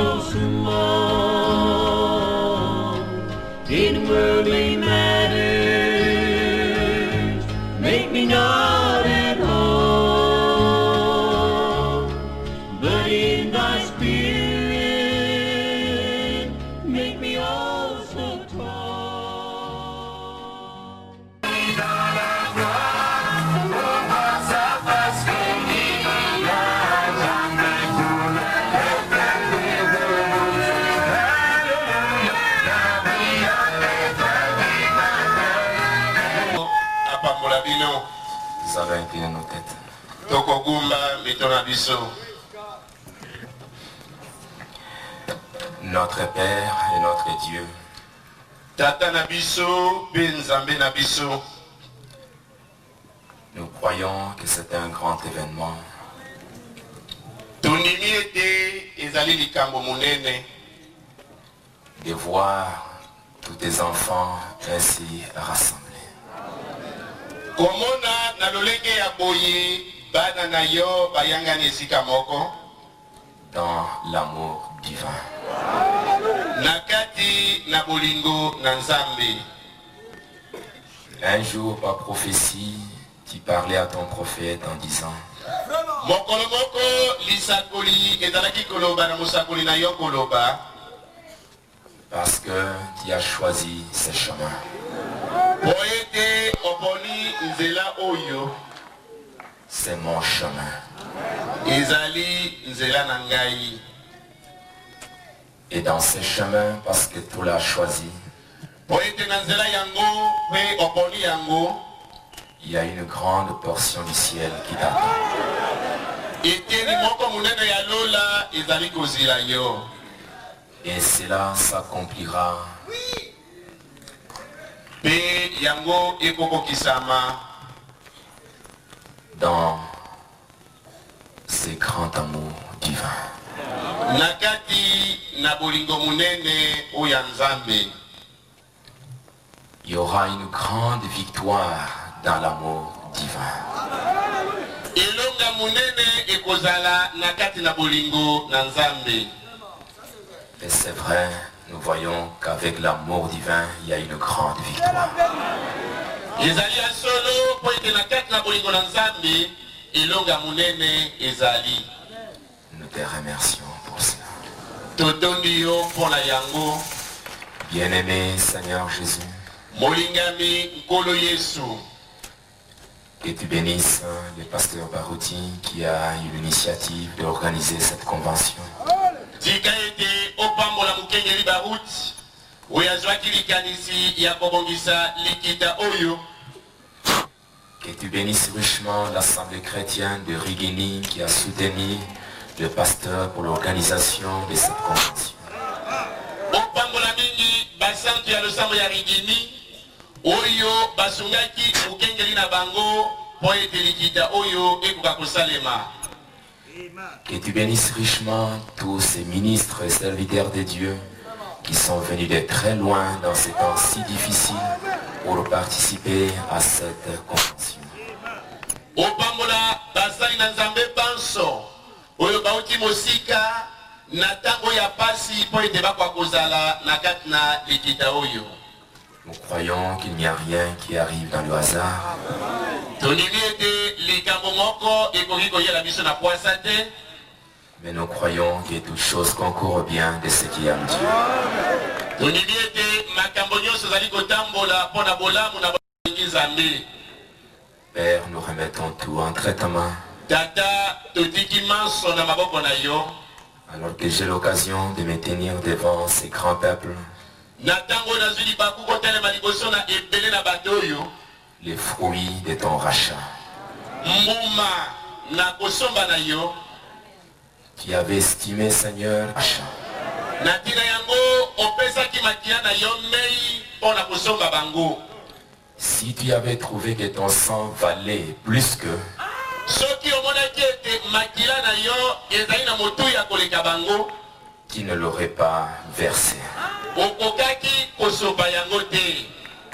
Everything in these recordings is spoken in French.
so small in worldly matters, make me not at home, but in thy spirit, make me all so tall. Nous avons incliné nos têtes. Notre Père et notre Dieu, nous croyons que c'est un grand événement de voir tous tes enfants ainsi rassemblés. Dans l'amour divin. Un jour, par prophétie, tu parlais à ton prophète en disant: parce que tu as choisi ce chemin. C'est mon chemin. Et dans ce chemin, parce que tu l'as choisi, il y a une grande portion du ciel qui t'attend. Et cela s'accomplira dans ces grands amours divins. Il y aura une grande victoire dans l'amour divin. Et c'est vrai, nous voyons qu'avec l'amour divin, il y a une grande victoire. Nous te remercions pour cela. Bien-aimé Seigneur Jésus, que tu bénisses le pasteur Barouti qui a eu l'initiative d'organiser cette convention. Que tu bénisses richement l'Assemblée chrétienne de Rigini qui a soutenu le pasteur pour l'organisation de cette convention. Que tu bénisses richement tous ces ministres et serviteurs de Dieu qui sont venus de très loin dans ces temps si difficiles pour participer à cette convention. Nous croyons qu'il n'y a rien qui arrive dans le hasard. Mais nous croyons que toute chose concourt bien de ce qui aime Dieu. Père, nous remettons tout entre ta main. Alors que j'ai l'occasion de me tenir devant ces grands peuples, les fruits de ton rachat. Tu avais estimé, Seigneur, rachat. Si tu avais trouvé que ton sang valait plus que, tu ne l'aurais pas versé.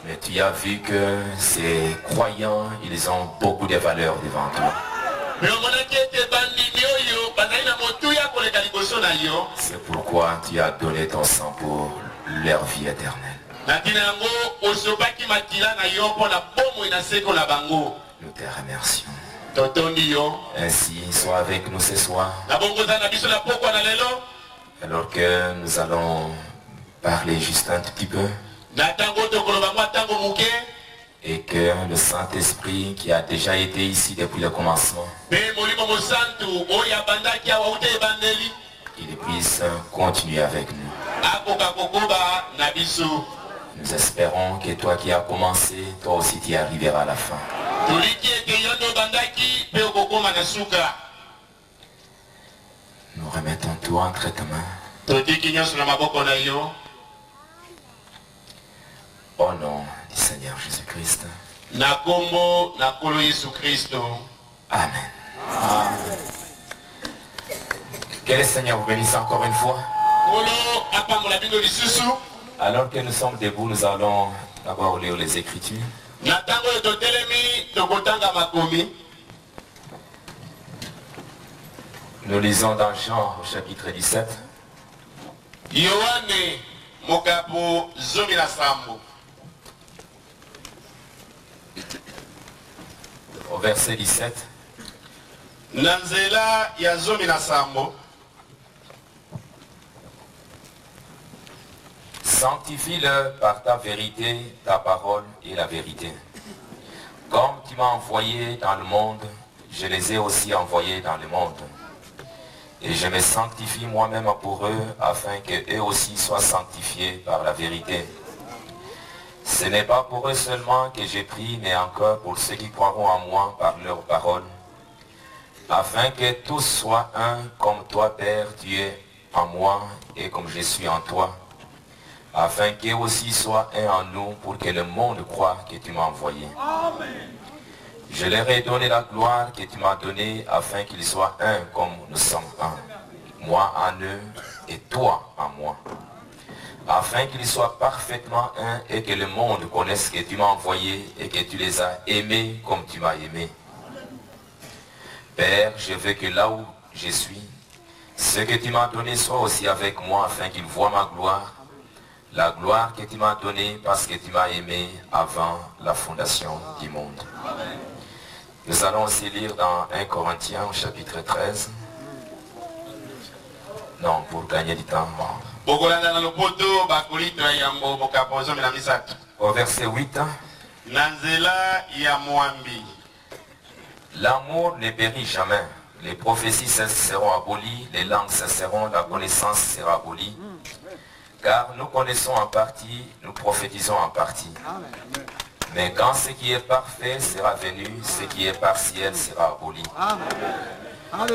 Mais tu as vu que ces croyants, ils ont beaucoup de valeur devant toi. C'est pourquoi tu as donné ton sang pour leur vie éternelle. Nous te remercions. Ainsi, sois avec nous ce soir. Alors que nous allons parler juste un tout petit peu. Et que le Saint-Esprit qui a déjà été ici depuis le commencement, il puisse continuer avec nous. Nous espérons que toi qui as commencé, toi aussi tu arriveras à la fin. Nous remettons tout entre tes mains. Au nom du Seigneur Jésus-Christ. Amen. Que le Seigneur vous bénisse encore une fois. Alors que nous sommes debout, nous allons d'abord lire les Écritures. Nous lisons dans Jean au chapitre 17. Au verset 17. Sanctifie-le par ta vérité, ta parole est la vérité. Comme tu m'as envoyé dans le monde, je les ai aussi envoyés dans le monde. Et je me sanctifie moi-même pour eux, afin qu'eux aussi soient sanctifiés par la vérité. Ce n'est pas pour eux seulement que j'ai pris, mais encore pour ceux qui croiront en moi par leur parole, afin que tous soient un, comme toi, Père, tu es en moi, et comme je suis en toi, afin qu'eux aussi soient un en nous, pour que le monde croie que tu m'as envoyé. Amen. Je leur ai donné la gloire que tu m'as donnée, afin qu'ils soient un comme nous sommes un. Moi en eux et toi en moi. Afin qu'ils soient parfaitement un et que le monde connaisse que tu m'as envoyé et que tu les as aimés comme tu m'as aimé. Père, je veux que là où je suis, ce que tu m'as donné soit aussi avec moi, afin qu'ils voient ma gloire. La gloire que tu m'as donnée parce que tu m'as aimé avant la fondation du monde. Amen. Nous allons aussi lire dans 1 Corinthiens au chapitre 13. Non, pour gagner du temps. Au verset 8. L'amour ne périt jamais. Les prophéties seront abolies, les langues cesseront, la connaissance sera abolie. Car nous connaissons en partie, nous prophétisons en partie. Mais quand ce qui est parfait sera venu, ce qui est partiel sera aboli.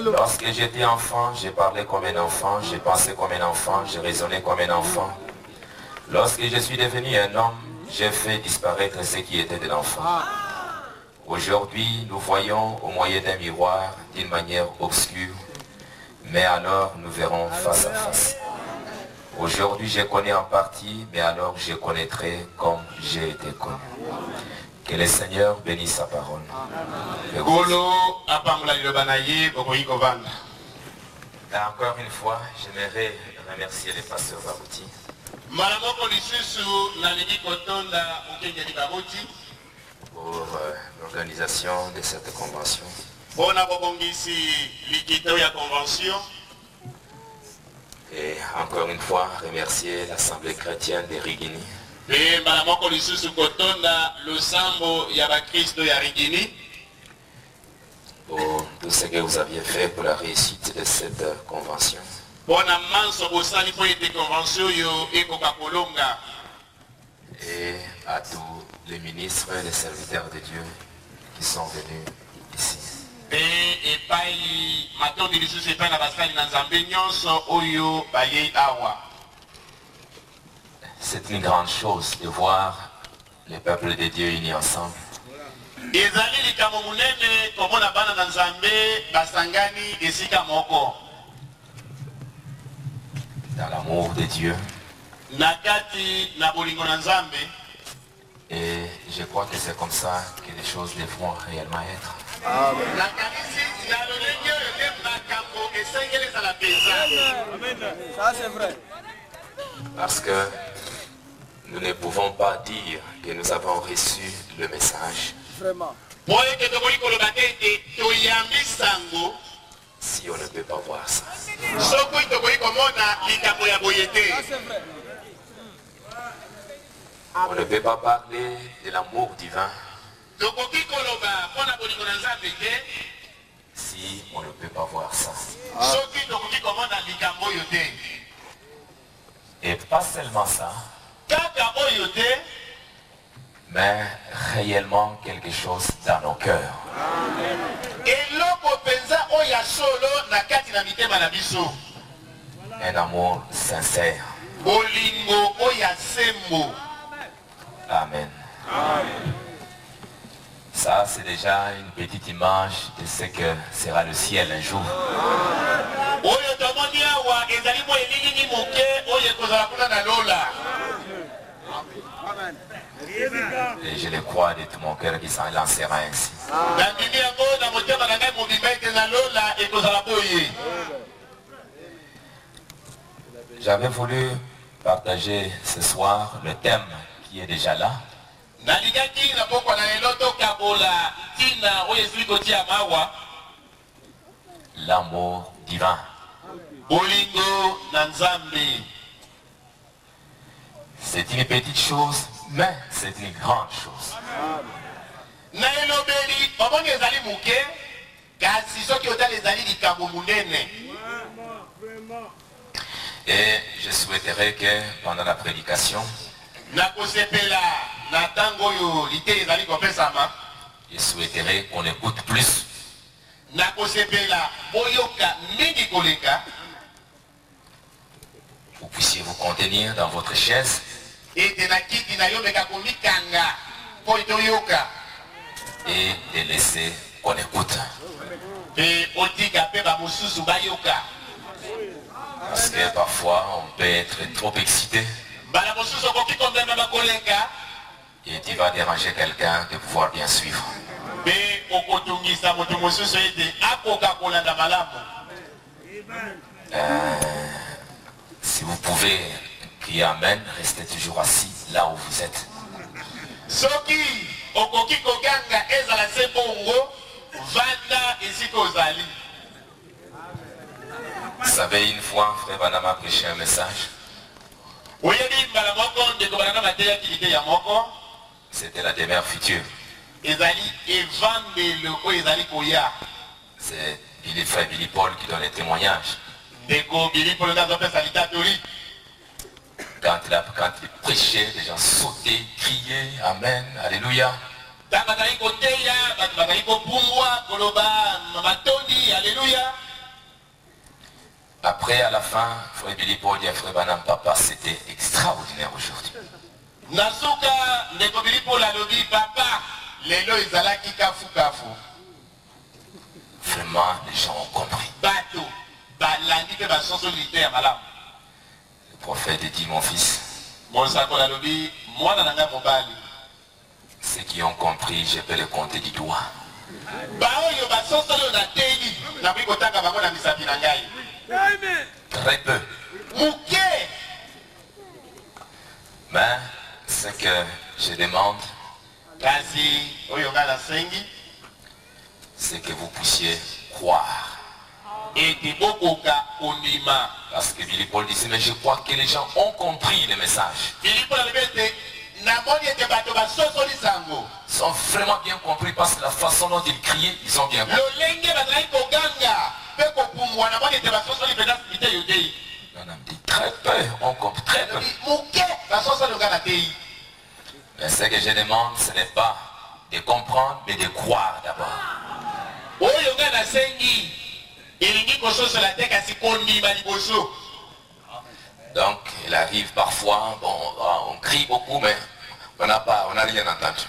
Lorsque j'étais enfant, j'ai parlé comme un enfant, j'ai pensé comme un enfant, j'ai raisonné comme un enfant. Lorsque je suis devenu un homme, j'ai fait disparaître ce qui était de l'enfant. Aujourd'hui, nous voyons au moyen d'un miroir d'une manière obscure, mais alors nous verrons face à face. Aujourd'hui, je connais en partie, mais alors je connaîtrai comme j'ai été connu. Que le Seigneur bénisse sa parole. Et encore une fois, j'aimerais remercier les pasteurs Babouti pour l'organisation de cette convention. Et encore une fois, remercier l'Assemblée chrétienne de Rigini. Pour tout ce que vous aviez fait pour la réussite de cette convention. Et à tous les ministres et les serviteurs de Dieu qui sont venus ici. C'est une grande chose de voir les peuples de Dieu unis ensemble. Dans l'amour de Dieu. Et je crois que c'est comme ça que les choses devront réellement être. Amen. Ça c'est vrai. Parce que nous ne pouvons pas dire que nous avons reçu le message. Vraiment. Si on ne peut pas voir ça. Ça c'est vrai. On ne peut pas parler de l'amour divin si on ne peut pas voir ça. Et pas seulement ça, mais réellement quelque chose dans nos cœurs. Un amour sincère. Amen. Ça, c'est déjà une petite image de ce que sera le ciel un jour. Et je le crois de tout mon cœur qu'il s'en lancera ainsi. J'avais voulu partager ce soir le thème qui est déjà là. L'amour divin. C'est une petite chose, mais c'est une grande chose. Et je souhaiterais que pendant la prédication, je souhaiterais qu'on écoute plus. Vous puissiez vous contenir dans votre chaise et de laisser qu'on écoute. Parce que parfois on peut être trop excité et tu vas déranger quelqu'un de pouvoir bien suivre. Si vous pouvez crier Amen, restez toujours assis là où vous êtes. Vous savez, une fois, Frère Banama a prêché un message. C'était la demeure future. C'est Frère Billy Paul qui donne les témoignages. Quand il prêchait, les gens sautaient, criaient, Amen, Alléluia. Après, à la fin, Frère Billy Paul dit à Frère Banam, papa, c'était extraordinaire aujourd'hui. Vraiment, les gens ont compris. Le prophète dit, mon fils, ceux qui ont compris, je peux les compter du doigt. Très peu. Mais ce que je demande, c'est que vous puissiez croire. Parce que Billy Paul disait, mais je crois que les gens ont compris le message. Ils ont vraiment bien compris parce que la façon dont ils criaient, ils ont bien compris. On a dit très peu, on comprend très peu. Mais ce que je demande, ce n'est pas de comprendre, mais de croire d'abord. Donc, il arrive parfois, bon, on crie beaucoup, mais on n'a rien entendu.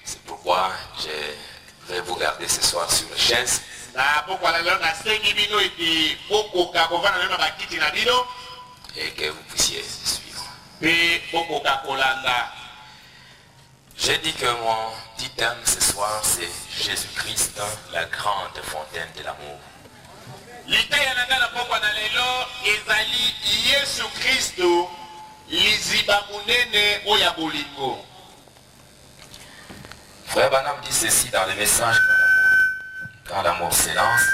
C'est pourquoi je vais vous garder ce soir sur la chaise. Et que vous puissiez suivre. J'ai dit que mon petit thème ce soir, c'est Jésus-Christ, la grande fontaine de l'amour. Liteya na ngala pokwa na lelo ezali Yesu Kristo liziba munene oya bolingo. Frère Branham dit ceci dans le message quand l'amour s'élance.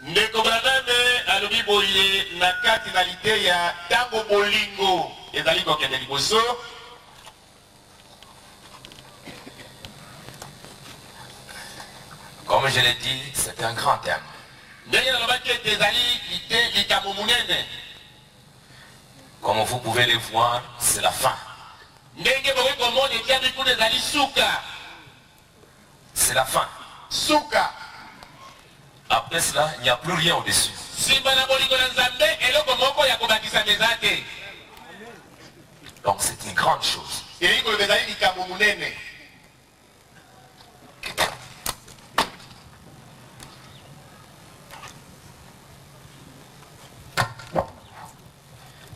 Ndeko Branham alobi boye na kati na liteya tango bolingo ezali kokende liboso. Comme je l'ai dit, c'est un grand thème. Comme vous pouvez le voir, c'est la fin. C'est la fin. Après cela, il n'y a plus rien au-dessus. Donc c'est une grande chose.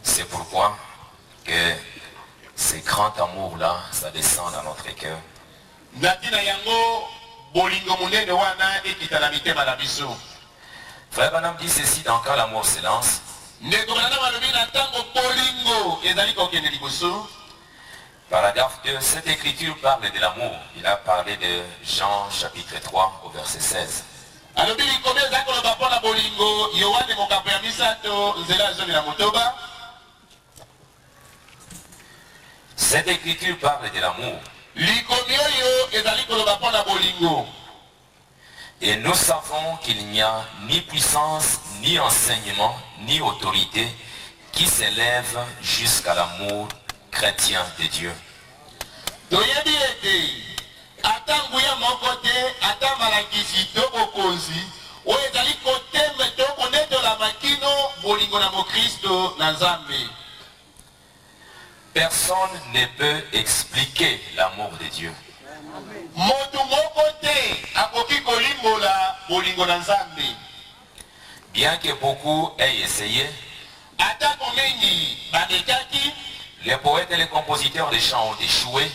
C'est pourquoi que ces grands amours-là, ça descend dans notre cœur. Frère Branham dit ceci dans Quand l'amour s'élance. Paragraphe 2, cette écriture parle de l'amour. Il a parlé de Jean chapitre 3 au verset 16. Cette écriture parle de l'amour. Et nous savons qu'il n'y a ni puissance, ni enseignement, ni autorité qui s'élève jusqu'à l'amour chrétien de Dieu. Personne ne peut expliquer l'amour de Dieu. Bien que beaucoup aient essayé, les poètes et les compositeurs des chants ont échoué.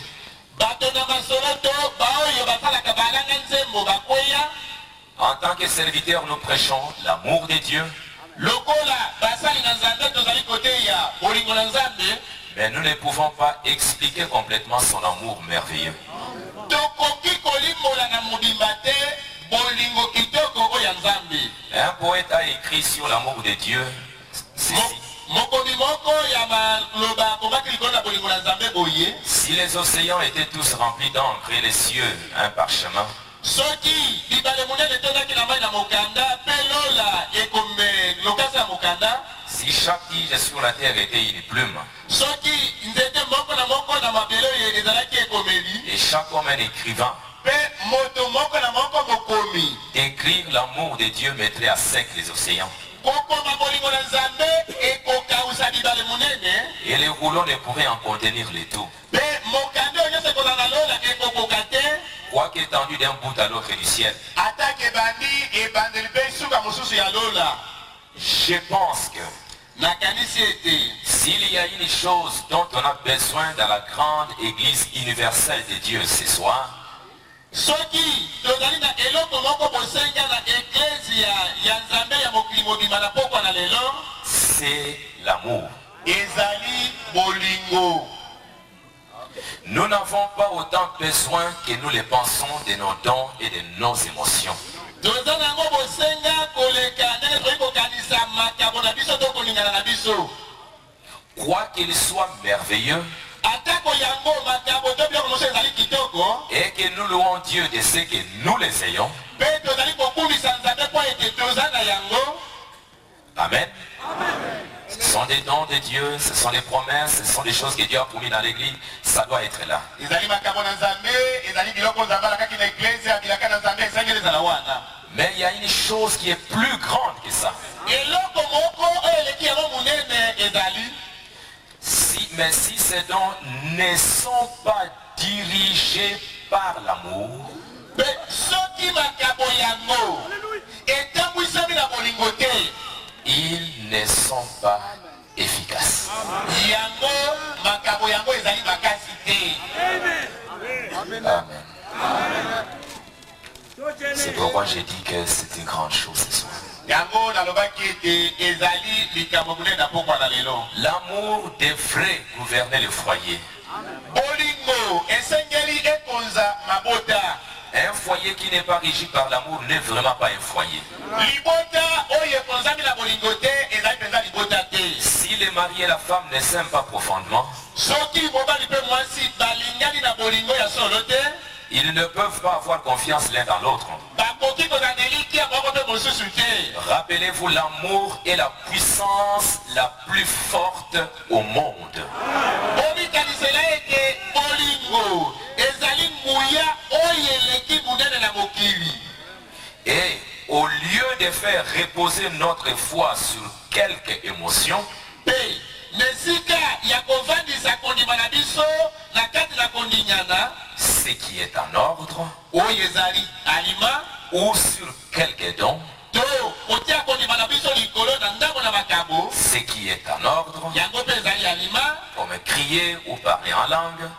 En tant que serviteurs, nous prêchons l'amour de Dieu. Mais nous ne pouvons pas expliquer complètement son amour merveilleux. Un poète a écrit sur l'amour de Dieu ceci. Si les océans étaient tous remplis d'encre et les cieux un parchemin, si chaque tige sur la terre était une plume, et chaque homme un écrivain, écrire l'amour de Dieu mettrait à sec les océans. Et les rouleaux ne pourraient en contenir les tout. Quoique étendu d'un bout à l'autre du ciel. Je pense que s'il y a une chose dont on a besoin dans la grande église universelle de Dieu ce soir, c'est l'amour. Nous n'avons pas autant besoin que nous le pensons de nos dons et de nos émotions. Quoi qu'il soit merveilleux, et que nous louons Dieu de ce que nous les ayons. Amen. Ce sont des dons de Dieu, ce sont des promesses, ce sont des choses que Dieu a promis dans l'église. Ça doit être là. Mais il y a une chose qui est plus grande que ça. Mais si ces dons ne sont pas dirigés par l'amour, ils ne sont pas efficaces. Amen. C'est pourquoi j'ai dit que c'est une grande chose ce soir. L'amour devrait gouverner le foyer. Un foyer qui n'est pas régi par l'amour n'est vraiment pas un foyer. Si les maris et la femme ne s'aiment pas profondément, ils ne peuvent pas avoir confiance l'un dans l'autre. Rappelez-vous, l'amour est la puissance la plus forte au monde. Et au lieu de faire reposer notre foi sur quelques émotions, ce qui est en ordre, ou sur quelques dons, ce qui est en ordre, comme crier ou parler en langue,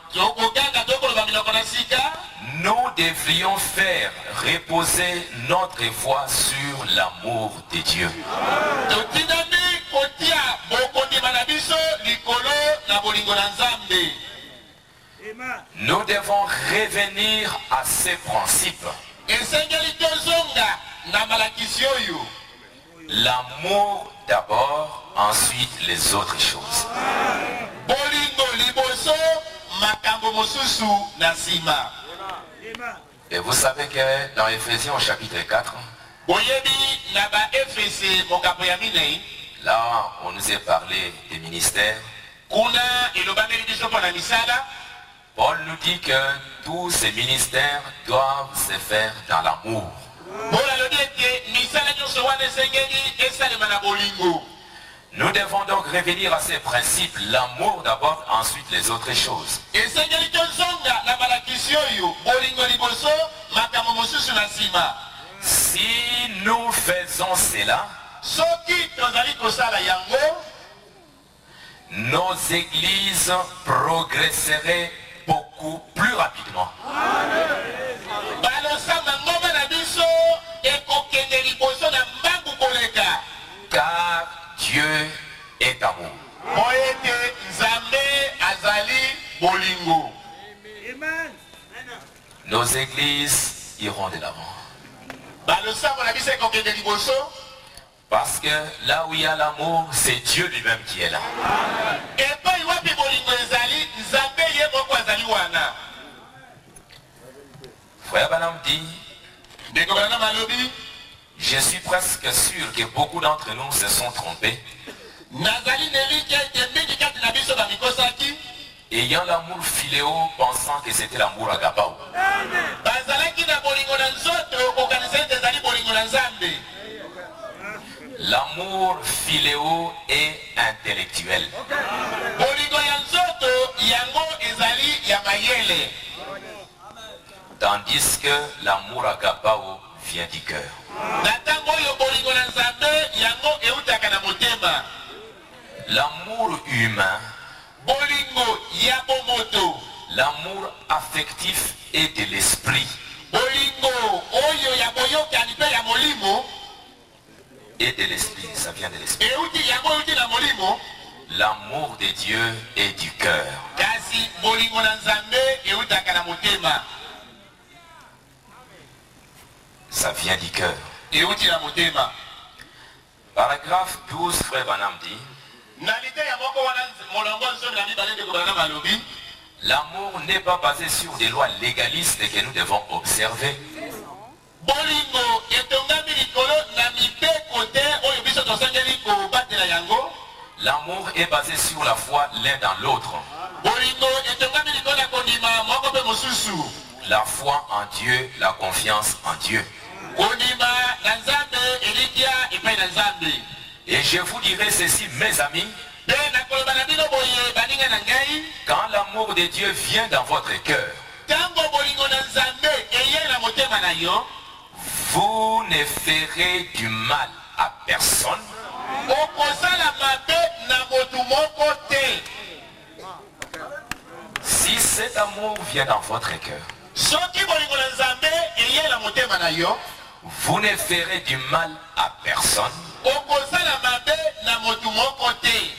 nous devrions faire reposer notre foi sur l'amour de Dieu. Nous devons revenir à ces principes. L'amour d'abord, ensuite les autres choses. Et vous savez que dans Ephésiens au chapitre 4, là on nous a parlé des ministères. Paul nous dit que tous ces ministères doivent se faire dans l'amour. Nous devons donc revenir à ces principes, l'amour d'abord, ensuite les autres choses. Si nous faisons cela, nos églises progresseraient beaucoup plus rapidement. Car Dieu est amour. Nos églises iront de l'avant. Parce que là où il y a l'amour, c'est Dieu lui-même qui est là. Frère Branham dit, je suis presque sûr que beaucoup d'entre nous se sont trompés. Ayant l'amour philéo, pensant que c'était l'amour agapao. L'amour philéo est intellectuel. Tandis que l'amour agapao vient du cœur. L'amour humain, l'amour affectif et de l'esprit, et de l'esprit, ça vient de l'esprit. L'amour de Dieu est du cœur. Ça vient du cœur. Paragraphe 12, frère Branham dit, l'amour n'est pas basé sur des lois légalistes que nous devons observer. L'amour est basé sur la foi l'un dans l'autre. La foi en Dieu, la confiance en Dieu. Et je vous dirai ceci, mes amis, quand l'amour de Dieu vient dans votre cœur, vous ne ferez du mal à personne. Si cet amour vient dans votre cœur, Vous ne ferez du mal à personne.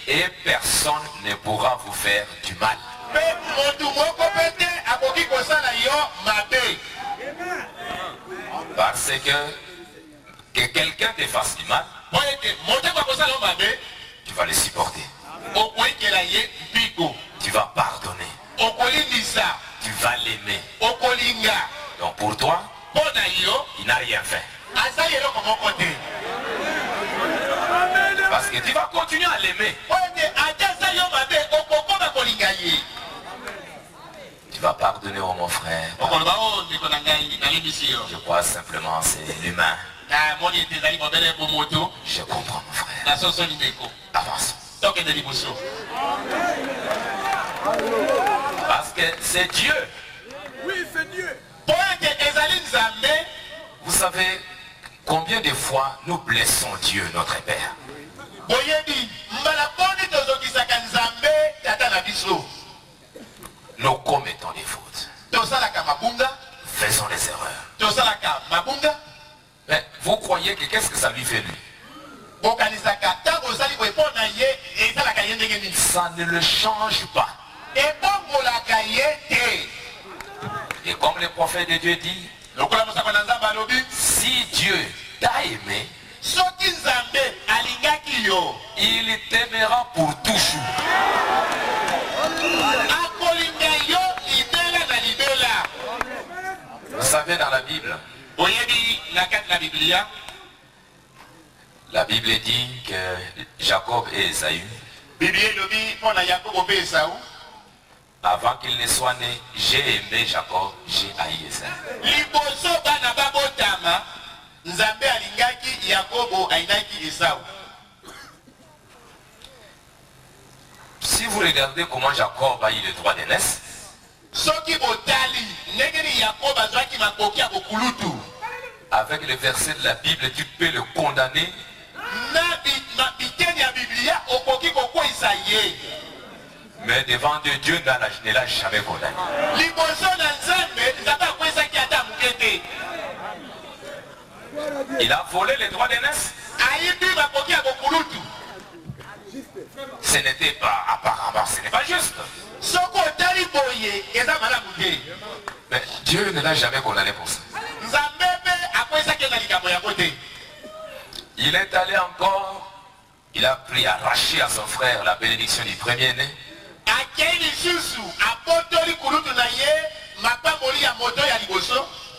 Et personne ne pourra vous faire du mal. Parce que quelqu'un te fasse du mal, tu vas le supporter. Tu vas pardonner. Tu vas l'aimer. Donc pour toi, il n'a rien fait. Parce que tu vas continuer à l'aimer. Tu vas pardonner à mon frère. Je crois simplement c'est l'humain. Je comprends mon frère. Avance. Parce que c'est Dieu. Oui, c'est Dieu. Vous savez combien de fois nous blessons Dieu, notre Père. Nous commettons des fautes. Faisons des erreurs. Mais vous croyez que qu'est-ce que ça lui fait lui? Ça ne le change pas. Et comme le prophète de Dieu dit, si Dieu t'a aimé, il t'aimera pour toujours. Vous savez, dans la Bible, la Bible dit que Jacob et Esaü, avant qu'il ne soit né, j'ai aimé Jacob, j'ai haï Esaü. Si vous regardez comment Jacob a eu le droit d'aînesse, avec le verset de la Bible, tu peux le condamner. Mais devant Dieu ne l'a jamais condamné. Il a volé les droits d'aînesse. Ce n'était pas, apparemment, ce n'est pas juste. Mais Dieu ne l'a jamais condamné pour ça. Il est allé encore, il a pris arraché à son frère la bénédiction du premier-né.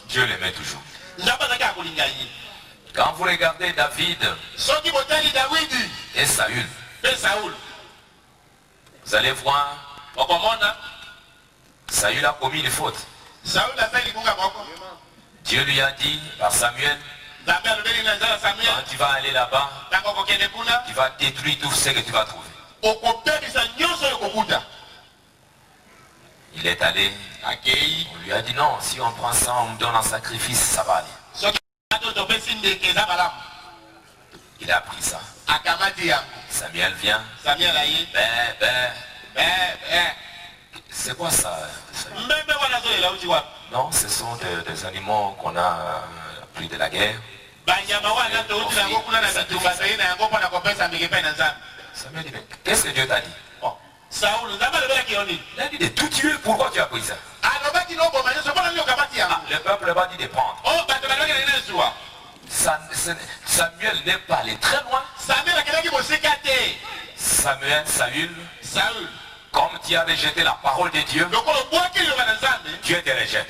Dieu l'aimait toujours. Quand vous regardez David et Saül, vous allez voir, Saül a commis une faute. Dieu lui a dit par Samuel, quand tu vas aller là-bas, tu vas détruire tout ce que tu vas trouver. Il est allé, on lui a dit non, si on prend ça, on me donne un sacrifice, ça va aller. Il a pris ça. Samuel vient. C'est quoi ça? Non, ce sont des animaux qu'on a pris de la guerre. Samuel dit, qu'est-ce que Dieu t'a dit? Il a dit de tout tuer, pourquoi tu as pris ça? Le peuple va dire de prendre. Samuel n'est pas allé très loin. Saül, comme tu as rejeté la parole de Dieu, Dieu te rejette.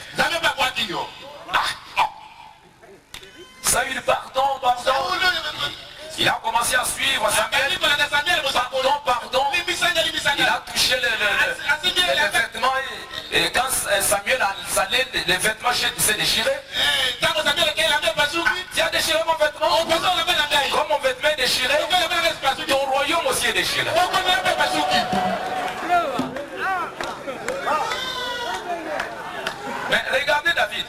Saül, pardon. Il a commencé à suivre Samuel. Pardon. Il a touché les vêtements. Et quand Samuel a salé, les vêtements s'est déchiré. Tu as déchiré mon vêtement. Comme mon vêtement est déchiré, ton royaume aussi est déchiré. Mais regardez David.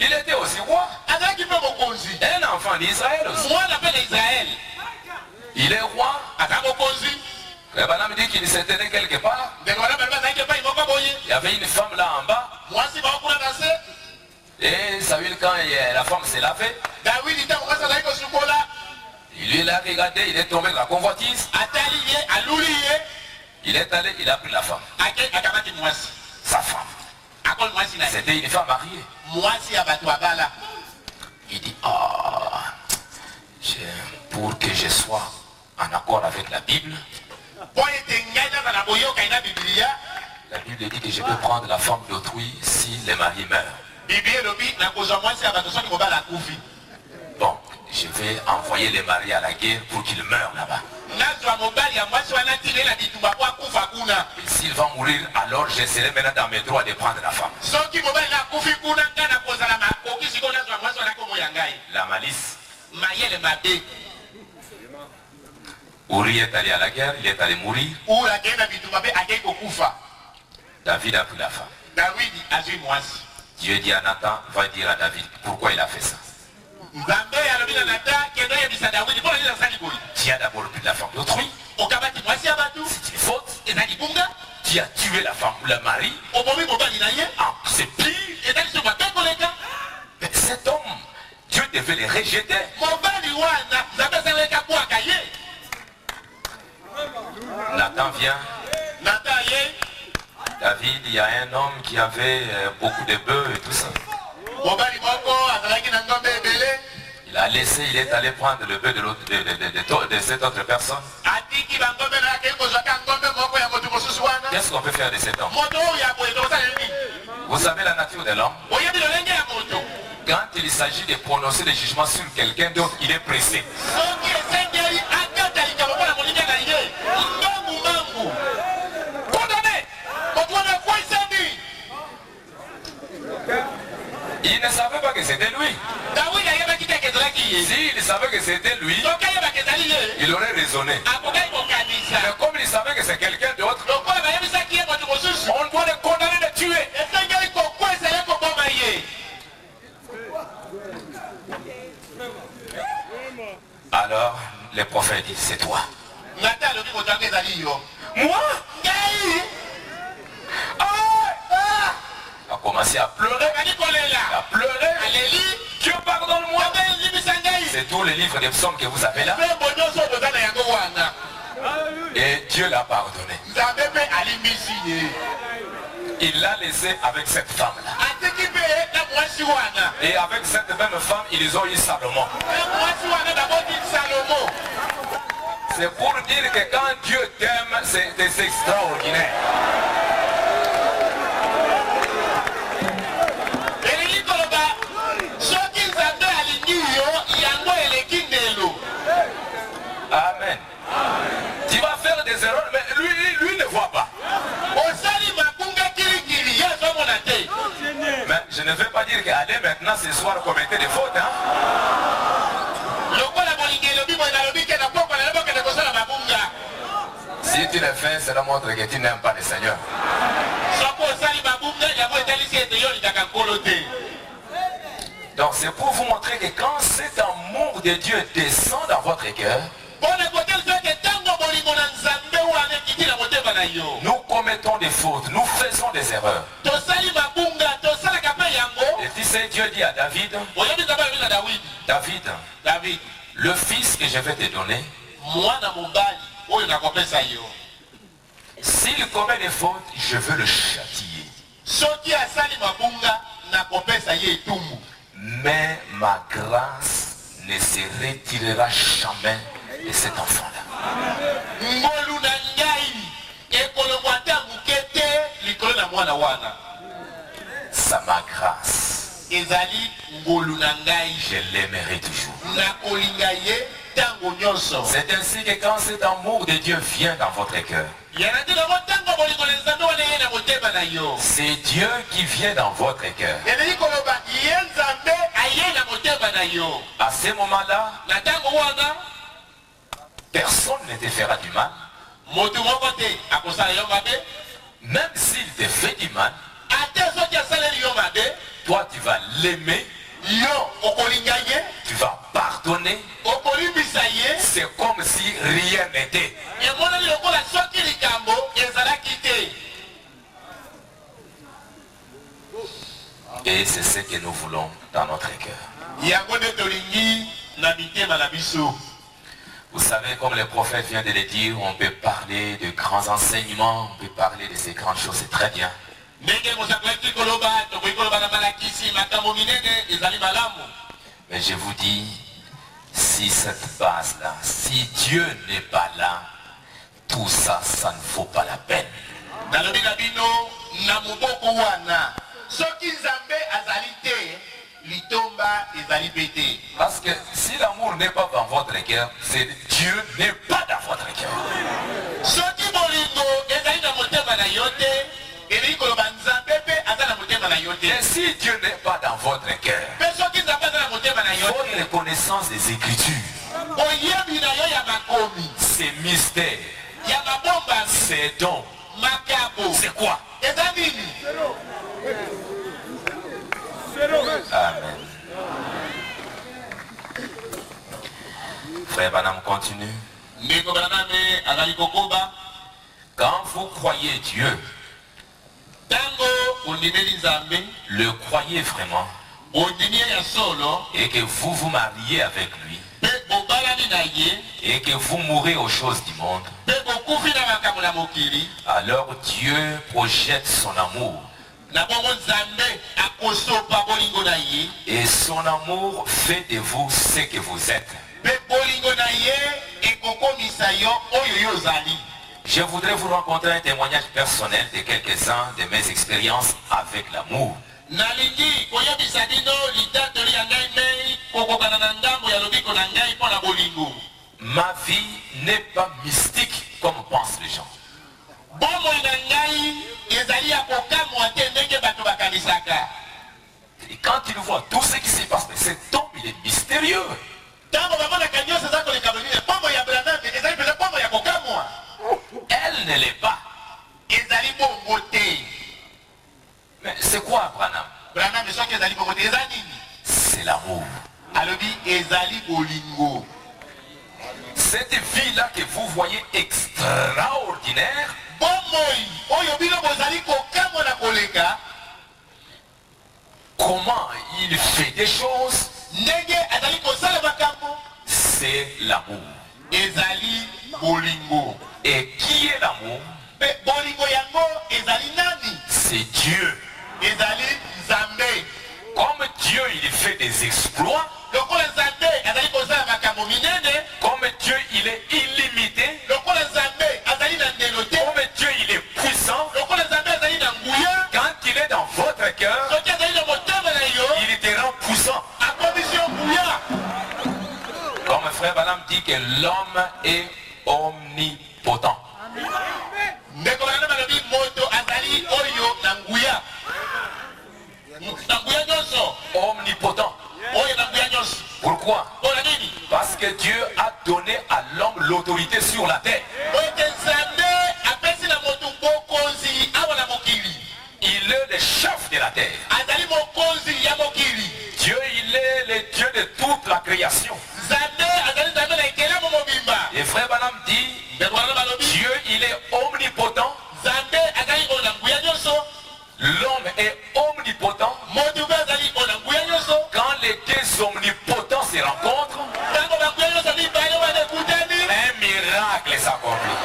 Il était aussi roi. Un enfant d'Israël aussi. Il est roi. Le bonhomme dit qu'il s'est tenu quelque part. Il y avait une femme là en bas. mwasi bakuna nase. Et Saül, quand la femme s'est lavée, David ita mwasi azali kosukola. il lui l'a regardé, il est tombé dans la convoitise. Atali ye, aluli ye. Il est allé, il a pris la femme. Akamati mwasi. Sa femme. Akol mwasi na. C'était une femme mariée. Mwasi ya batu abala. Il dit, pour que je sois en accord avec la Bible, la Bible dit que je peux prendre la femme d'autrui si le mari meurt. Bon, je vais envoyer les maris à la guerre pour qu'ils meurent là-bas. Et s'il va mourir, alors je serai maintenant dans mes droits de prendre la femme. La malice. Uri est allé à la guerre, il est allé mourir. David a pris la femme. Dieu dit à Nathan, va dire à David pourquoi il a fait ça. Tu as d'abord pris la femme d'autrui. C'est une faute. Tu as tué la femme ou le mari. C'est pire. Mais cet homme, Dieu devait les rejeter. Nathan vient. David, il y a un homme qui avait beaucoup de bœufs et tout ça. Il a laissé, il est allé prendre le bœuf de cette autre personne. Qu'est-ce qu'on peut faire de cet homme? Vous savez la nature de l'homme. Quand il s'agit de prononcer des jugements sur quelqu'un d'autre, il est pressé. Il ne savait pas que c'était lui. S'il savait que c'était lui, il aurait raisonné. Mais comme il savait que c'est quelqu'un d'autre, on doit le condamner de tuer. Alors, le prophète dit, c'est toi. Moi? Il a commencé à pleurer. Il a pleuré. Dieu pardonne-moi. C'est tous les livres des psaumes que vous avez là. Et Dieu l'a pardonné. Il l'a laissé avec cette femme-là. Et avec cette même femme, ils ont eu Salomon. C'est pour dire que quand Dieu t'aime, c'est extraordinaire. Amen. Tu vas faire des erreurs, mais lui ne voit pas. Mais je ne veux pas dire qu'allez maintenant ce soir commettre des fautes. Hein? Si tu le fais, cela montre que tu n'aimes pas le Seigneur. Donc c'est pour vous montrer que quand cet amour de Dieu descend dans votre cœur, nous commettons des fautes, nous faisons des erreurs. Et tu sais, Dieu dit à David, David, le fils que je vais te donner, s'il commet des fautes, je veux le châtier. Mais ma grâce ne se retirera jamais de cet enfant-là. Ça, ma grâce, je l'aimerai toujours. C'est ainsi que quand cet amour de Dieu vient dans votre cœur, c'est Dieu qui vient dans votre cœur. À ce moment-là, personne ne te fera du mal. Même s'il te fait du mal, toi tu vas l'aimer, tu vas pardonner. C'est comme si rien n'était. Et c'est ce que nous voulons dans notre cœur. Vous savez, comme le prophète vient de le dire, on peut parler de grands enseignements, on peut parler de ces grandes choses, c'est très bien. Mais je vous dis, si cette base-là, si Dieu n'est pas là, tout ça, ça ne vaut pas la peine. Parce que si l'amour n'est pas dans votre cœur, c'est Dieu n'est pas dans votre cœur. Et si Dieu n'est pas dans votre cœur, votre connaissance des Écritures, c'est mystère, c'est don, c'est quoi? Amen. Frère Banam continue. Quand vous croyez Dieu, le croyez vraiment, et que vous vous mariez avec lui, et que vous mourrez aux choses du monde, alors Dieu projette son amour. Et son amour fait de vous ce que vous êtes. Je voudrais vous rencontrer un témoignage personnel de quelques-uns de mes expériences avec l'amour. Ma vie n'est pas mystique comme pensent les gens. Et quand il voit tout ce qui se passe, cet homme il est mystérieux. Elle ne l'est pas. Mais c'est quoi Branham? C'est l'amour. Cette vie-là que vous voyez extraordinaire, comment il fait des choses, c'est l'amour. Et qui est l'amour? C'est Dieu. Comme Dieu il fait des exploits, comme Dieu il est illimité, comme Dieu il est puissant, quand il est dans votre cœur, il te rend puissant. Comme frère Banam dit que l'homme est omnipotent. Omnipotent. Pourquoi? Parce que Dieu a donné à l'homme l'autorité sur la terre. Il est le chef de la terre. Dieu, il est le Dieu de toute la création. Et frère Banam dit, Dieu, il est omnipotent. L'homme est omnipotent. Quand les deux omnipotents se rencontrent, un miracle s'accomplit.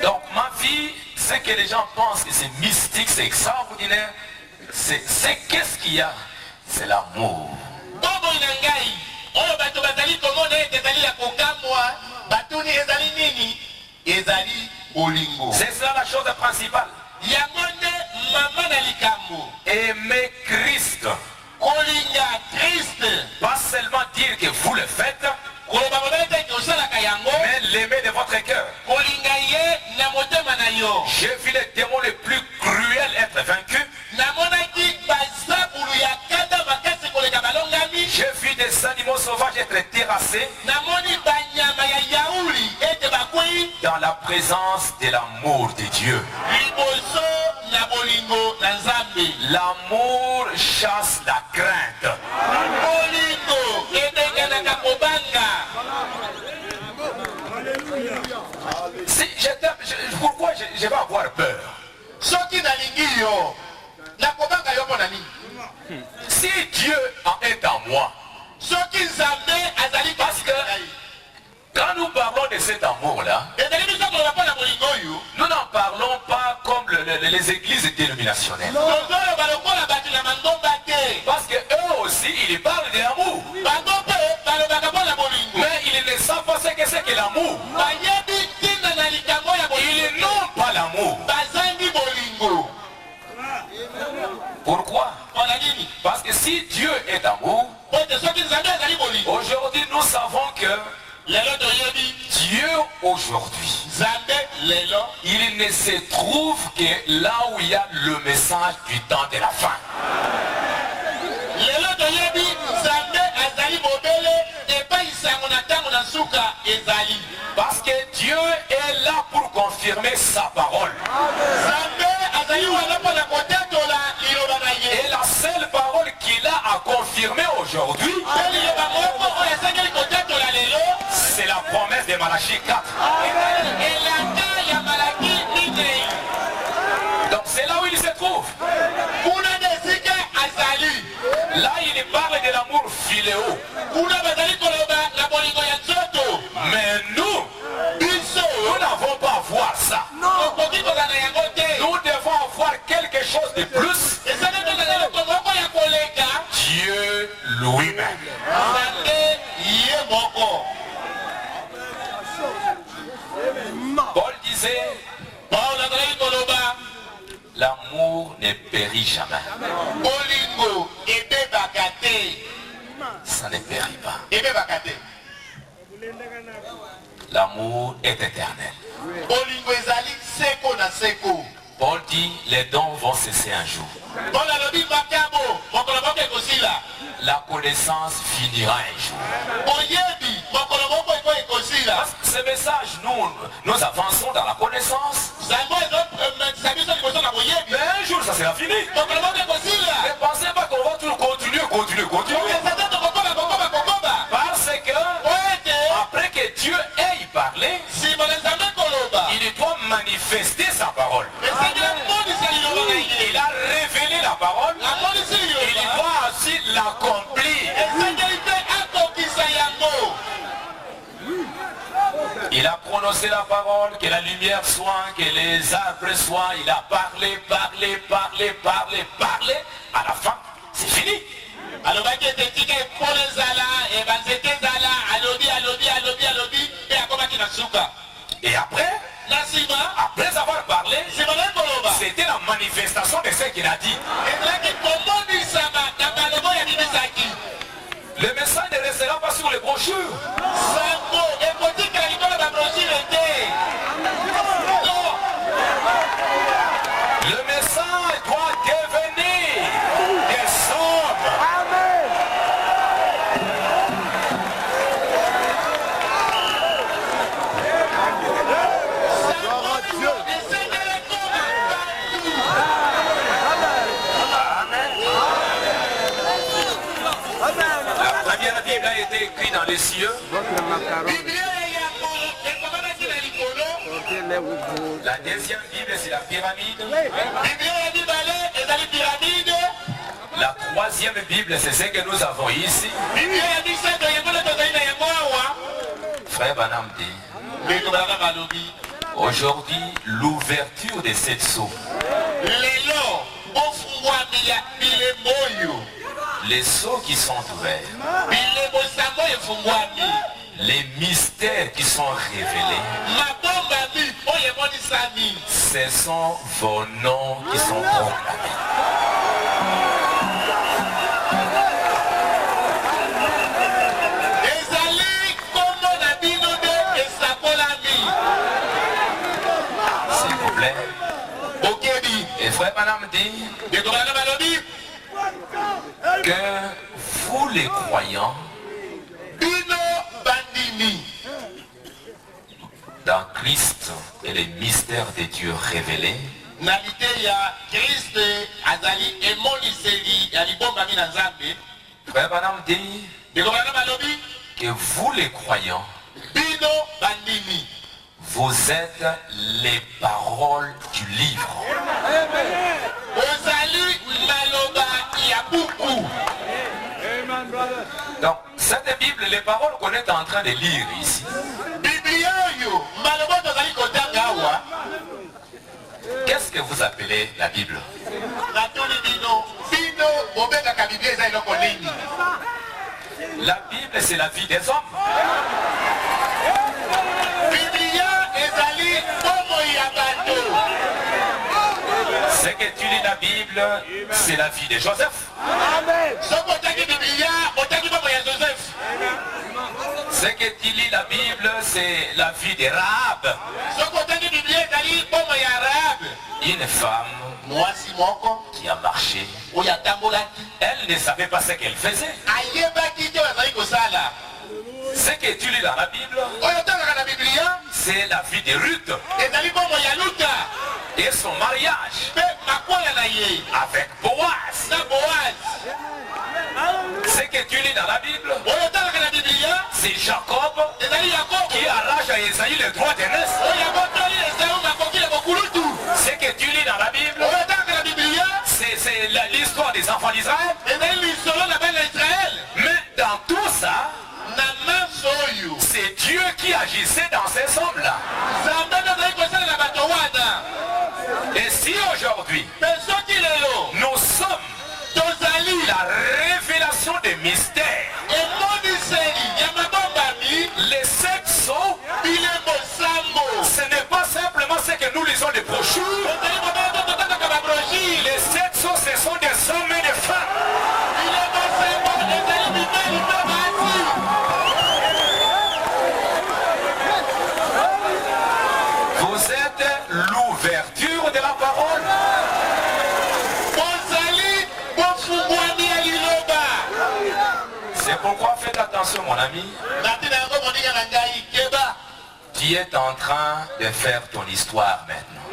Donc ma vie, ce que les gens pensent que c'est mystique, c'est extraordinaire, c'est qu'est-ce qu'il y a? C'est l'amour. C'est ça la chose principale. Aimer Christ. Pas seulement dire que vous le faites, mais l'aimer de votre cœur. J'ai vu les démons les plus cruels être vaincus. J'ai vu des animaux sauvages être terrassés dans la présence de l'amour de Dieu. L'amour chasse la crainte. je vais avoir peur. Si Dieu est en moi, parce que quand nous parlons de cet amour-là, nous n'en parlons pas comme les églises dénominationnelles. Parce que eux aussi, ils parlent de l'amour. Mais ils ne savent pas ce que c'est que l'amour. Ils n'ont pas l'amour. Pourquoi? Parce que si Dieu est amour, aujourd'hui nous savons que Dieu aujourd'hui, il ne se trouve que là où il y a le message du temps de la fin. Parce que Dieu est là pour confirmer sa parole. Et la seule parole qu'il a à confirmer aujourd'hui, c'est la promesse de Malachie 4. Donc c'est là où il se trouve. Là il parle de l'amour philéo. Mais nous n'avons pas à voir ça. Nous devons avoir quelque chose de plus. Dieu lui-même. Paul disait, l'amour ne périt jamais. Ça ne périt pas. L'amour est éternel. Paul dit, les dons vont cesser un jour. La connaissance finira un jour. Ce message, nous avançons dans la connaissance. Mais un jour, ça sera fini. Ne pensez pas qu'on va toujours continuer. Parce que, après que Dieu ait parlé, il doit manifester sa parole. Il a révélé la parole. Il doit aussi l'accomplir. Il a prononcé la parole, que la lumière soit, que les arbres soient. Il a parlé. À la fin, c'est fini. Et après avoir parlé, c'était la manifestation de ce qu'il a dit. Le message ne restera pas sur les brochures. Le message doit devenir des sommes. La première Bible a été écrite dans les cieux. La deuxième Bible, c'est la pyramide. La troisième Bible, c'est ce que nous avons ici. Frère Banam dit, aujourd'hui, l'ouverture de cette sceau, les sceaux qui sont ouverts, les mystères qui sont révélés, ce sont vos noms qui sont proclamés. S'il vous plaît. Et frère Madame dit que vous les croyants, dans Christ et les mystères de Dieu révélés, frère Banam dit que vous les croyants, Vous êtes les paroles du livre. Donc, cette Bible, les paroles qu'on est en train de lire ici, qu'est-ce que vous appelez la Bible? La Bible, c'est la vie des hommes. Ce que tu lis la Bible, c'est la vie de Joseph. Ce que tu lis la Bible, c'est la vie de Rahab. Une femme qui a marché. Elle ne savait pas ce qu'elle faisait. Ce que tu lis dans la Bible, c'est la vie de Ruth et son mariage avec Boaz. Ce que tu lis dans la Bible, c'est Jacob qui arrache à Esaïe le droit d'aînesse. Ce que tu lis dans la Bible, c'est l'histoire des enfants d'Israël. Mais dans tout ça, c'est Dieu qui agissait dans ces hommes-là. Et si aujourd'hui, nous sommes la révélation des mystères, les sexos, ce n'est pas simplement ce que nous lisons des brochures. Les sexos, ce sont des hommes et des femmes. Vous êtes l'ouverture de la parole. C'est pourquoi faites attention, mon ami. Tu es en train de faire ton histoire maintenant.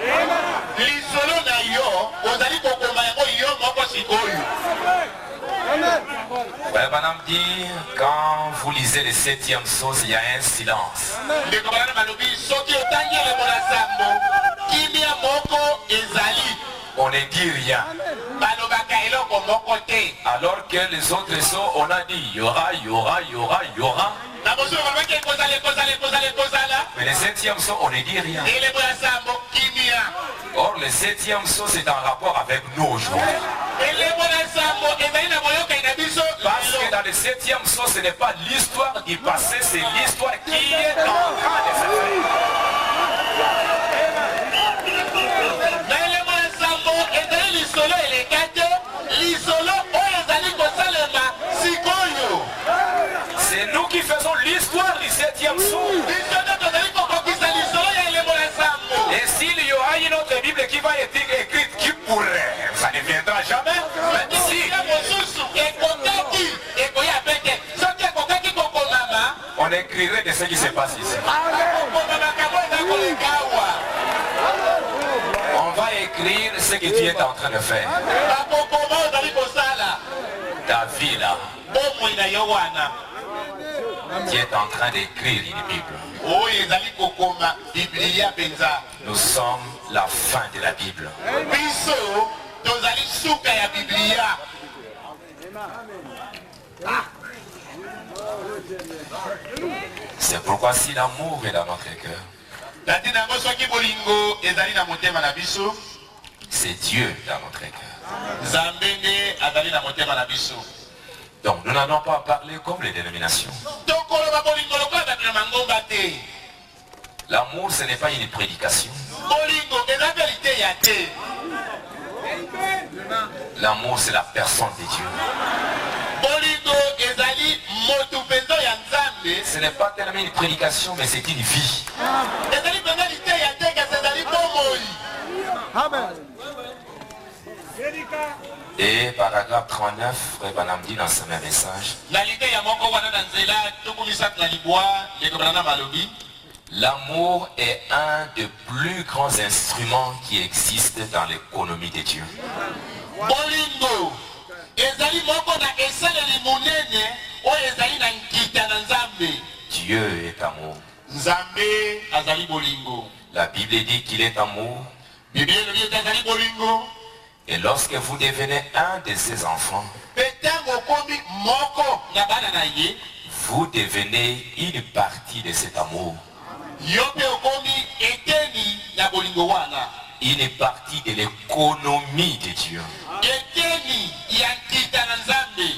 Ouais, madame dit, quand vous lisez les 7e sauce, il y a un silence. On ne dit rien. Alors que les autres sauts, on a dit, il y aura, il y aura, il y aura, il y aura. Mais les 7e sauts, on ne dit rien. Or, le 7e saut, c'est en rapport avec nous aujourd'hui. Parce que dans le 7e saut, ce n'est pas l'histoire du passé, c'est l'histoire qui est en train de se faire. C'est nous qui faisons l'histoire du 7e saut. Et s'il y aura une autre Bible qui va être écrite, qui pourrait, ça ne viendra jamais. Mais si on écrirait de ce qui se passe ici. On va écrire ce que tu es en train de faire. Ta vie là. Tu es en train d'écrire une Bible. Nous sommes la fin de la Bible. C'est pourquoi si l'amour est dans notre cœur, c'est Dieu dans notre cœur. Donc nous n'allons pas parler comme les dénominations. L'amour, ce n'est pas une prédication. L'amour, c'est la personne de Dieu. Ce n'est pas tellement une prédication, mais c'est une vie. Et paragraphe 39, Frère Branham dit dans ce même message, l'amour est un des plus grands instruments qui existent dans l'économie de Dieu. Dieu est amour. Nzambe azali bolingo. La Bible dit qu'il est amour. Bible elobi ete azali bolingo. Et lorsque vous devenez un de ses enfants, Petango okomi moko na bana na ye. vous devenez une partie de cet amour. Yo pe okomi eteni ya bolingo wana. Une partie de l'économie de Dieu. Eteni ya nkita na Nzambe.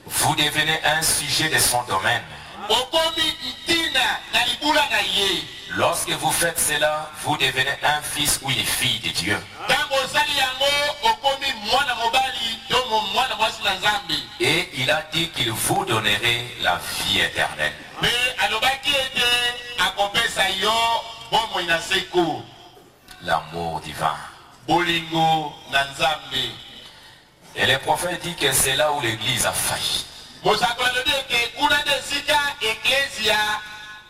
Vous devenez un sujet de son domaine. Okomi ntina na libula na ye. Lorsque vous faites cela, vous devenez un fils ou une fille de Dieu. Tango osali yango okomi mwana mobali to mwana mwasi na Nzambe. Et il a dit qu'il vous donnerait la vie éternelle. Mais alobaki ete akopesa yo bomoi na seko. L'amour divin. Bolingo na Nzambe. Et le prophète dit que c'est là où l'église a failli. Mosako alobi eke kuna nde esika eklesia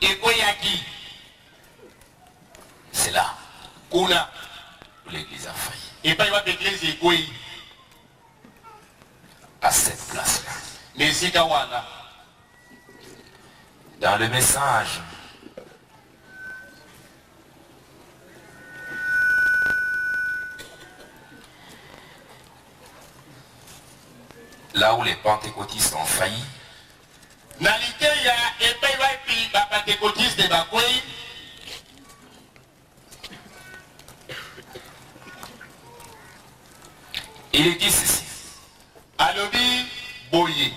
ekweyaki. C'est là Kuna où l'église a failli. epai wapi eklesia ekweyi. À cette place-là. Na esika wana. Dans le message, là où les pentecôtistes ont failli, Na liteya epai wapi bapentekotiste bakweyi. il dit ceci. Alobi boye.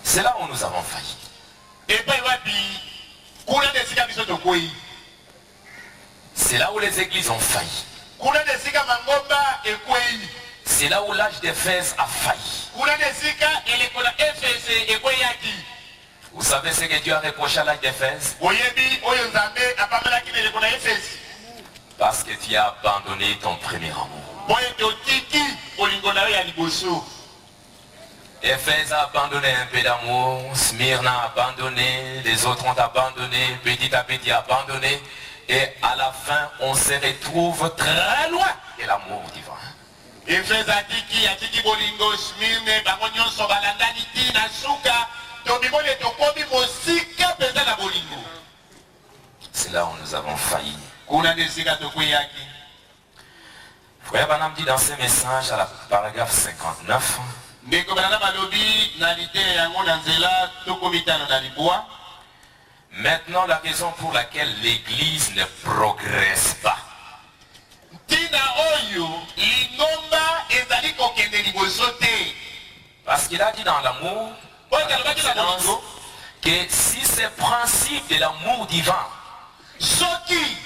C'est là où nous avons failli. Epai wapi kuna nde esika biso tokweyi. C'est là où les églises ont failli. Kuna nde esika mangomba ekweyi. C'est là où l'âge d'Éphèse a failli. Kuna nde esika eleko na Efese ekweyaki. Vous savez ce que Dieu a reproché à l'âge d'Éphèse? Oyebi oyo Nzambe apamelaki na eleko na Efese. Parce que tu as abandonné ton premier amour. Boye totiki bolingo na yo ya liboso. Éphèse a abandonné un peu d'amour, Smyrne a abandonné, les autres ont abandonné, petit à petit abandonné, et à la fin on se retrouve très loin de l'amour divin. Efese atiki bolingo Smyrne bango nyonso balandani ti na suka tobimoni tokomi mosika mpenza na bolingo. C'est là où nous avons failli. Kuna nde esika tokweyaki. Frère Branham dit dans ce message à la paragraphe 59, Ndeko banana balobi na litere yango na nzela tokomi tano na libwa. maintenant la raison pour laquelle l'Église ne progresse pas. Tina oyo lingomba ezali kokende liboso te. Parce qu'il a dit dans l'amour Oyo kalobaki na bolingo. que si ces principes de l'amour divin, Soki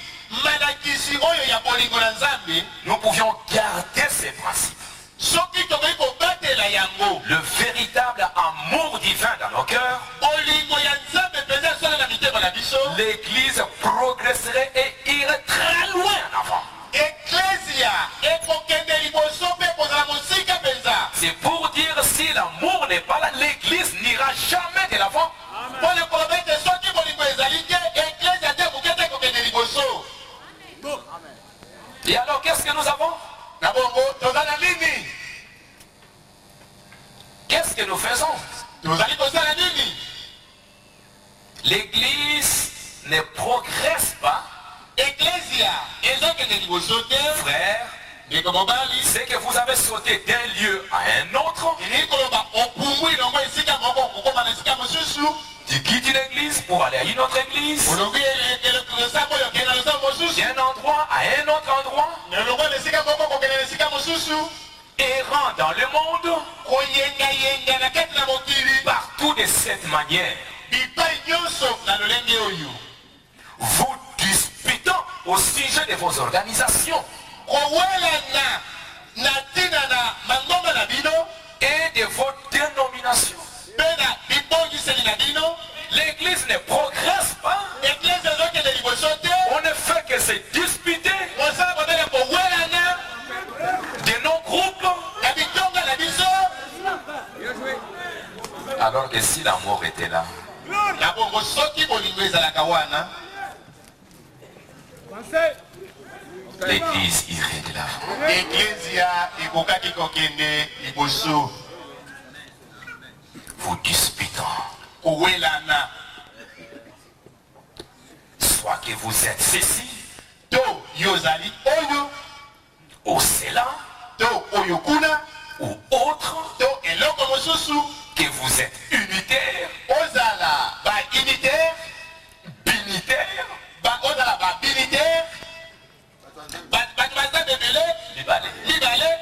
malakisi oyo ya bolingo na Nzambe, nous pouvions garder ces principes. soki tokoki kobatela yango, Le véritable amour divin dans nos cœurs, bolingo ya Nzambe mpenza esala na mitema na biso, l'Église progresserait et irait très loin en avant. eklesia ekokende liboso mpe kozala mosika mpenza. C'est pour dire si l'amour n'est pas là, l'Église n'ira jamais de l'avant. Mpona koloba ete soki bolingo ezali te, eklesia te ekoki te kokende liboso. Et alors qu'est-ce que nous avons? Na bongo toza na nini? Qu'est-ce que nous faisons? Tozali kosala nini? L'Église ne progresse pas. Eklesia ezokende liboso te. Frère, Ndeko mobali, c'est que vous avez sauté d'un lieu à un autre. elingi koloba opumbwi elongo esika moko okokoma na esika mosusu. Tu quittes une église pour aller à une autre église. Olongi losambo oyo okende na losambo mosusu. D'un endroit à un autre endroit. Elongo na esika moko okokende na esika mosusu. Errant dans le monde. Koyengayenga na kati na mokili. Partout de cette manière. Bipai nyonso na lolenge oyo. Vous disputant au sujet de vos organisations. Kowelana na ntina na mangomba na bino. Et de vos dénominations. Mpe na bibongiseli na bino. L'église ne progresse pas. Eklesia ezokende liboso te. On ne fait que se disputer Mosala kobela kowelana de nos groupes. na bitonga na biso. Alors que si l'amour était là, Na bongo soki bolingo ezalaka wana, l'église irait de l'avant. eklesia ekokaki kokende liboso. kowelana. Soit que vous êtes ceci, To yozali oyo, ou cela, to oyo kuna, ou autre, to eloko mosusu, que vous êtes unitaire, ozala ba unitaire, binitaire, ozala ba binitaire, baza bebele, libale,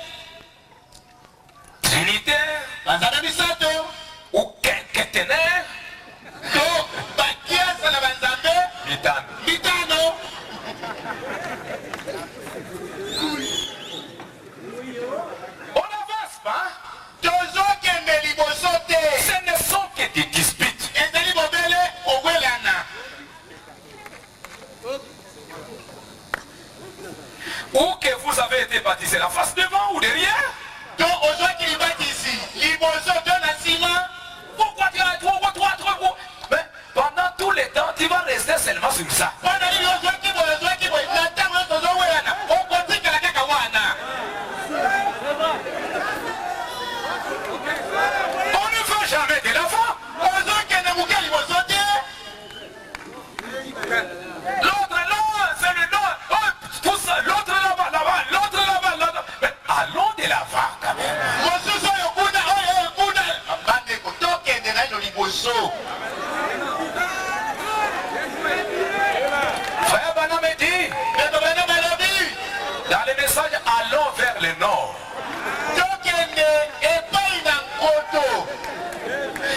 trinitaire, banzambe misato, ou quinquaternaire, to bakiasa na banzambe, mitano. On n'avance pas. Tozokende liboso te. Ce ne sont que des disputes. Ezali bobele kowelana. Ou que vous avez été baptisé la face devant ou derrière. To ozwaki libatisi liboso to na nsima. Pourquoi tu as trop? Mais pendant tout le temps, tu vas rester seulement sur ça. Wana lili ozwaki boye na ntango nyonso ozowelana okotikala kaka wana. On ne veut jamais de l'avant. Ozokende moke liboso te. L'autre là, c'est le nom. Oh, tout ça, l'autre là-bas, l'autre là-bas. Mais allons de l'avant quand même. Mosusu oyo kuna oyo kuna. Bandeko tokende na ino liboso. Frère Branham dit, Ndeko bana balobi. dans le message, allons vers le nord. Tokende epai na nkoto.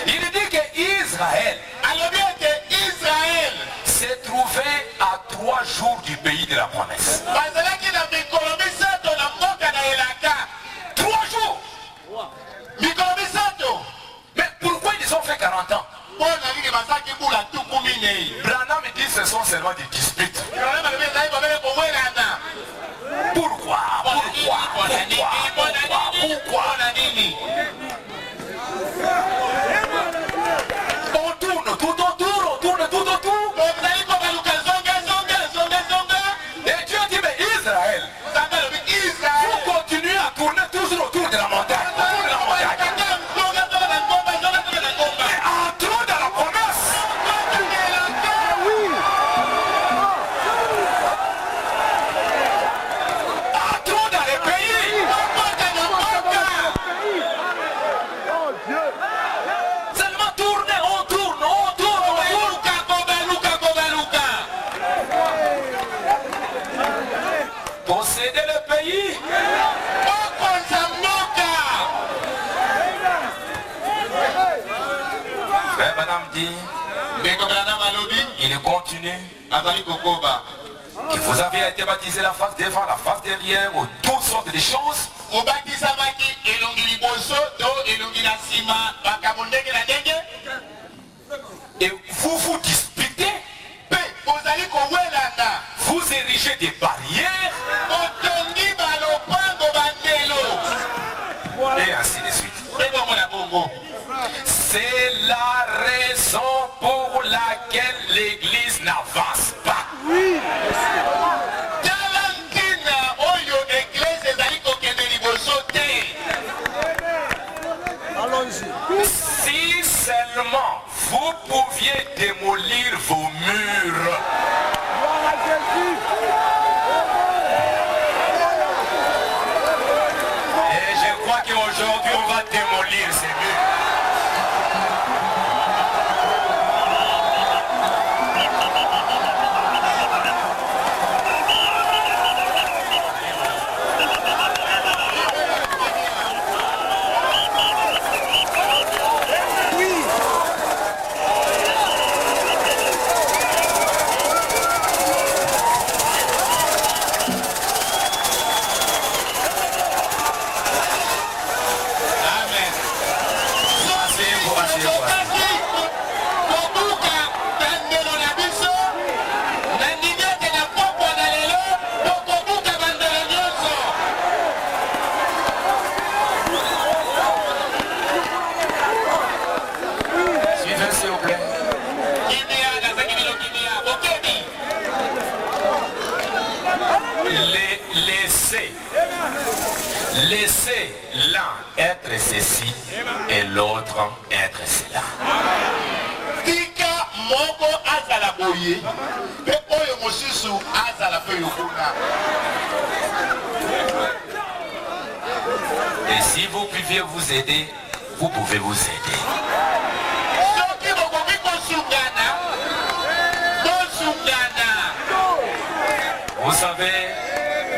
Il dit que Israël Alobi ete Israel s'est trouvé à 3 jours du pays de la promesse. bazalaki na mikolo misato na mboka na elaka. 3 jours. Mikolo misato. Mais pourquoi ils ont fait 40 ans? Mpo na nini bazalaki mbula tuku minei. Branham dit que ce sont seulement des disputes. Mikolo balobi ezali babele kowelana. Pourquoi? Mpo na nini? On tourne tout autour. Bozali kobaluka zonga. Et Dieu dit, mais Israël, Nzambe alobi Israel. vous continuez à tourner toujours autour de la montagne. Mais entrons dans la promesse. Entrons dans les pays. Seulement tourner, on tourne. Posséder le pays. Frère Branham dit, il continue, que vous avez été baptisé la face devant, la face derrière, ou toutes sortes de choses. obakisamaki elongi liboso to elongi na nsima makambo ndenge na ndenge. Et vous vous disputez, Mpe ozali kowelana. vous érigez des barrières, Otongi balopango bandelo. et ainsi de suite. Mpe bongo na bongo. C'est la raison pour laquelle l'Église n'avance pas. Tala ntina oyo eglise ezali kokende liboso te. Si seulement vous pouviez démolir vos murs, et je crois qu'aujourd'hui on va démolir ces murs. Laissez l'un être ceci et l'autre être cela. boye pe oyo mosusu azala pe yokuna. Et si vous pouviez vous aider, vous pouvez vous aider. Soki bokoki kosungana, bosungana. Vous savez,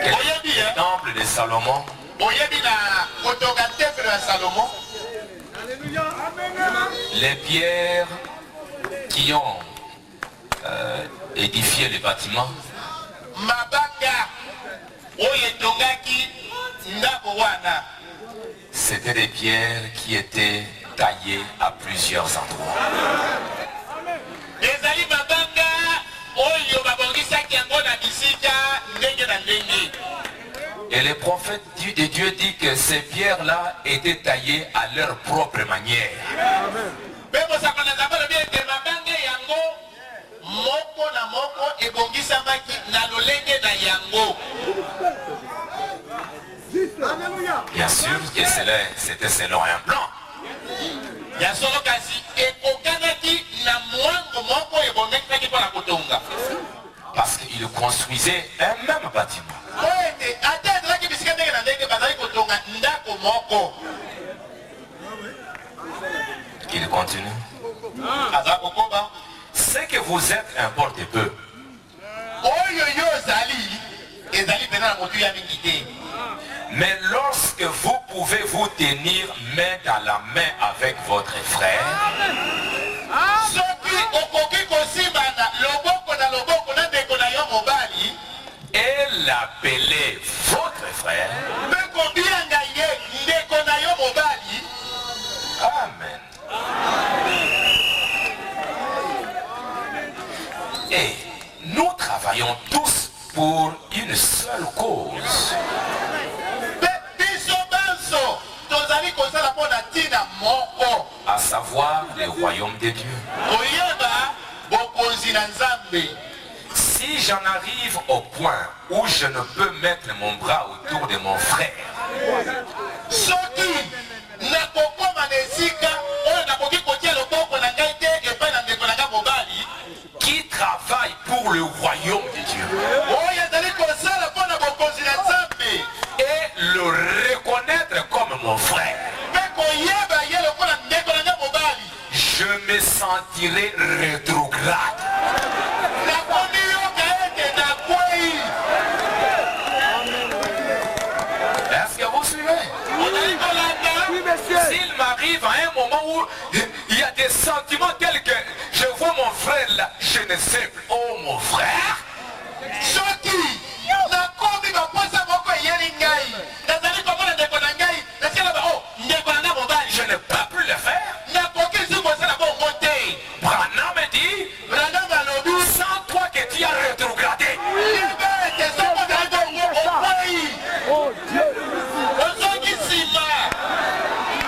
quel est le temple de Salomon? Oyebi na kotonga temple ya Salomon. Les pierres qui ont édifié le bâtiment, Mabanga oyetongaki ndako wana. c'était des pierres qui étaient taillées à plusieurs endroits. Ezali mabanga oyo babongisaki yango na bisika ndenge na ndenge. Et les prophètes de Dieu disent que ces pierres-là étaient taillées à leur propre manière. Bien sûr que c'était selon un plan. Parce qu'ils construisaient un même bâtiment. Il continue. Ce que vous êtes importe peu. Mais lorsque vous pouvez vous tenir main dans la main avec votre frère, et l'appeler votre frère, amen. Et nous travaillons tous pour une seule cause. À savoir le royaume de Dieu. Si j'en arrive au point où je ne peux mettre mon bras autour de mon frère, qui travaille pour le royaume de Dieu et le reconnaître comme mon frère, je me sentirai rétrograde. Est-ce que vous suivez? S'il m'arrive à un moment où il y a des sentiments tels que je vois mon frère là, je ne sais plus. Oh mon frère, je ne peux plus le faire. Branham me dit, sans toi que tu as rétrogradé.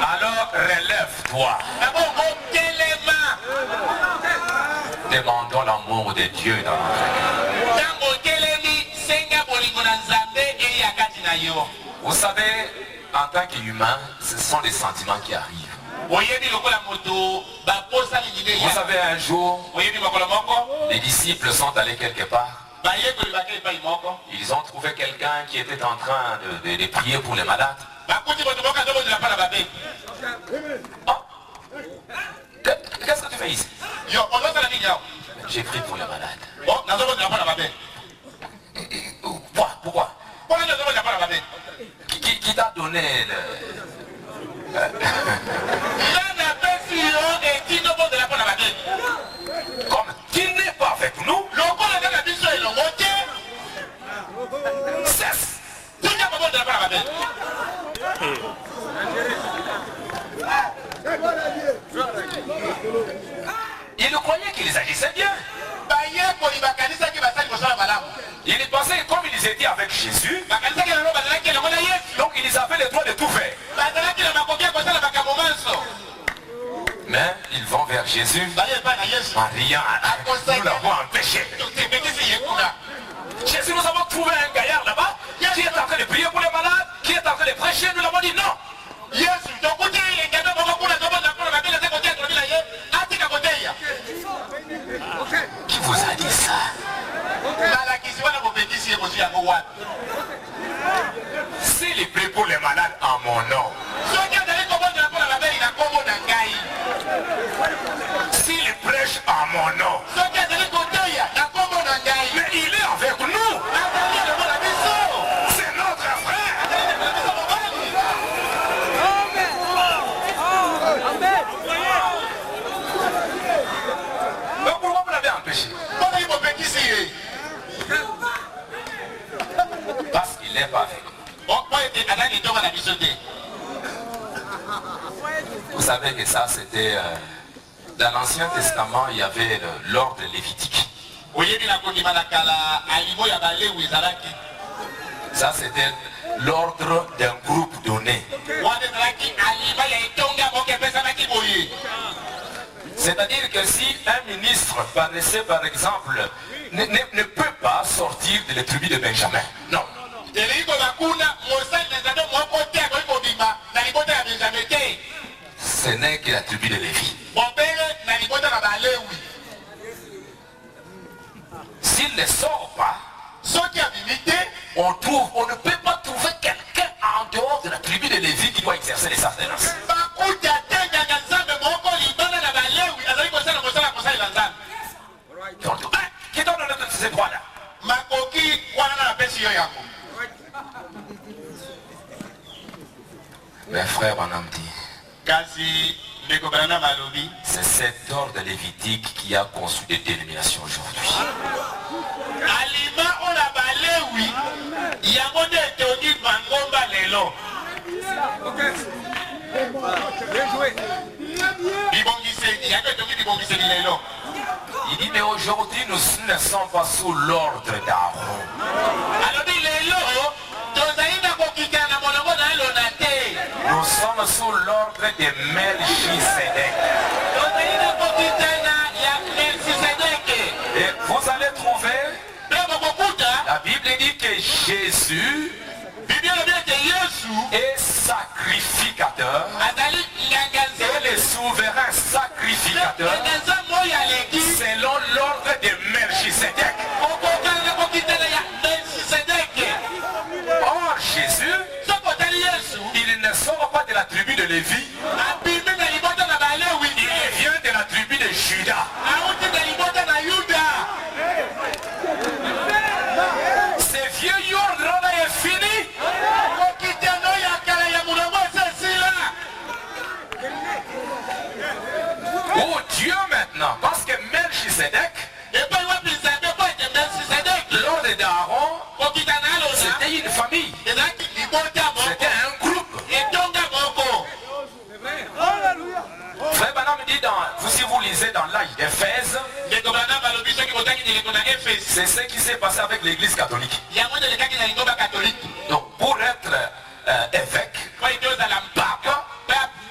Alors relève-toi. Demandons l'amour de Dieu dans notre cœur. Vous savez, en tant qu'humain, ce sont des sentiments qui arrivent. Vous savez, un jour, les disciples sont allés quelque part. Ils ont trouvé quelqu'un qui était en train de prier pour les malades. Oh. Qu'est-ce que tu fais ici? J'ai prié pour les malades. Pourquoi? Qui t'a donné le... Comme tu n'es pas avec nous, cesse. Il croyait qu'ils agissaient bien. Ils pensaient que comme ils étaient avec Jésus, donc ils avaient le droit de tout faire. Mais ils vont vers Jésus. Maria, nous l'avons empêché. Jésus, nous avons trouvé un gaillard là-bas qui est en train de prier pour les malades, qui est en train de prêcher. Nous l'avons dit non. Qui vous a Vous savez que ça c'était... dans l'Ancien Testament, il y avait l'ordre lévitique. Ça c'était l'ordre d'un groupe donné. C'est-à-dire que si un ministre paraissait par exemple, ne peut pas sortir de la tribu de Benjamin. Non. Ce n'est que la tribu de Lévi. S'il ne sort pas, on ne peut pas trouver quelqu'un en dehors de la tribu de Lévi qui doit exercer les sacerdoces. Qui donne ces droits-là? Mes frères, on a dit, c'est cet ordre lévitique qui a conçu des dénominations aujourd'hui. Il dit, mais aujourd'hui nous ne sommes pas sous l'ordre d'Aaron. Nous sommes sous l'ordre de Melchisedec. Et vous allez trouver, la Bible dit que Jésus est sacrificateur, et le souverain sacrificateur selon l'ordre de Melchisedec. Or Jésus, il ne sort pas de la tribu de Lévi, il vient de la tribu de Juda. Ce vieux ordre-là est fini. Oh Dieu maintenant, parce que Melchisedec, l'ordre d'Aaron, c'était une famille, c'était un groupe. Frère Branham dit, si vous lisez dans l'âge d'Éphèse, c'est ce qui s'est passé avec l'église catholique. Donc pour être évêque,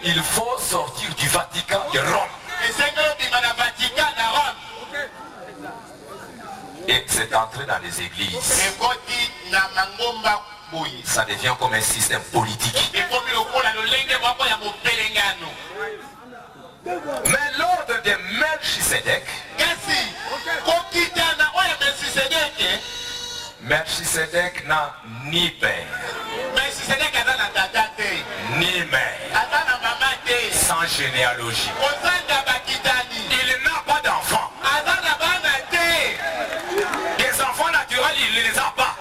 il faut sortir du Vatican de Rome. Et c'est entré dans les églises. Ça devient comme un système politique. Mais l'ordre de Melchisedec, Melchisedec n'a ni père, ni mère, sans généalogie. Il n'a pas d'enfant. Des enfants naturels, il ne les a pas.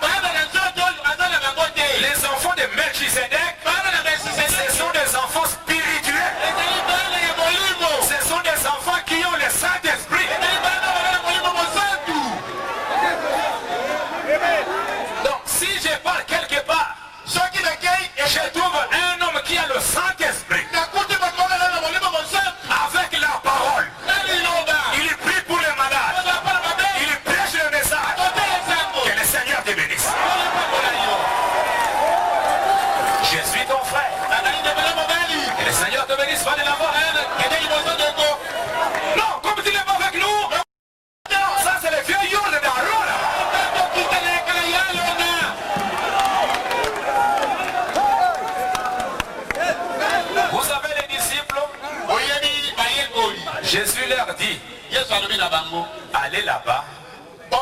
Les enfants de Melchisedec, ce sont des enfants spirituels. Ce sont des enfants qui ont le Saint-Esprit. Donc si je pars quelque part, je trouve un homme qui a le Saint-Esprit, avec la parole, il prie pour les malades, il prêche le message. Que le Seigneur te bénisse. Je suis ton frère. Que le Seigneur te bénisse, va de l'avant. Non, comme tu n'es pas avec nous. Non, ça c'est le vieux yurde d'Aaron. Vous avez les disciples. Jésus leur dit, allez là-bas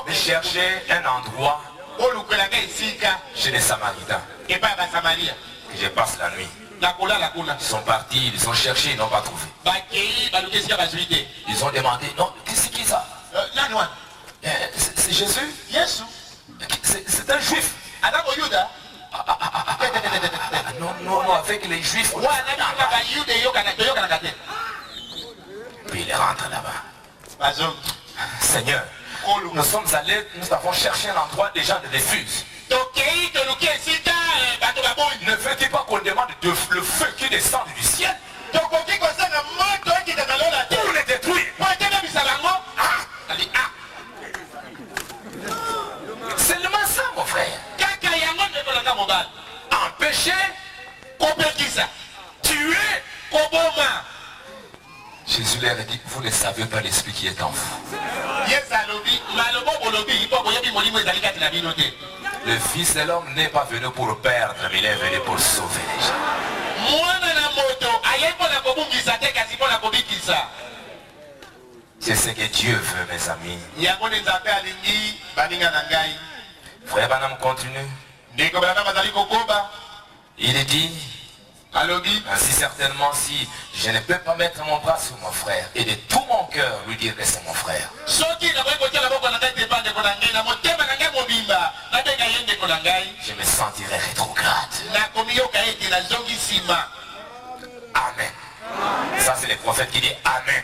et cherchez un endroit chez les Samaritains. Que je passe la nuit. Ils sont partis, ils ont cherché, ils n'ont pas trouvé. Ils ont demandé, non, qu'est-ce qui est ça? C'est Jésus? C'est un juif. Non, avec les juifs. Puis il rentre là-bas. Seigneur, nous sommes allés, nous avons cherché un endroit, des gens de refusent. Ne veux-tu pas qu'on demande le feu qui descend du ciel? Jésus leur a dit, vous ne savez pas l'esprit qui est en vous. Le Fils de l'homme n'est pas venu pour perdre, mais il est venu pour sauver les gens. C'est ce que Dieu veut, mes amis. Frère Branham continue. Il dit, ainsi certainement si je ne peux pas mettre mon bras sur mon frère et de tout mon cœur lui dire que c'est mon frère, je me sentirai rétrograde. Amen. Ça c'est le prophète qui dit Amen.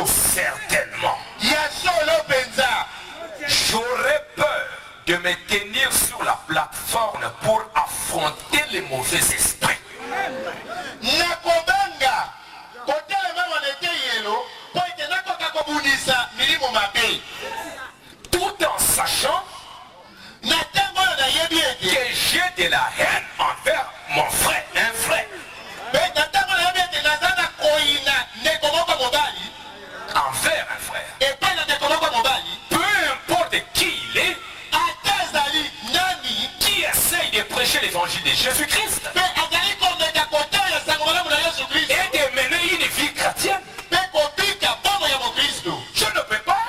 Certainement. J'aurais peur de me tenir sur la plateforme pour affronter les mauvais esprits. Tout en sachant que j'ai de la haine envers mon frère, un frère. Envers un frère. Peu importe qui il est, qui essaye de prêcher l'évangile de Jésus-Christ et de mener une vie chrétienne, je ne peux pas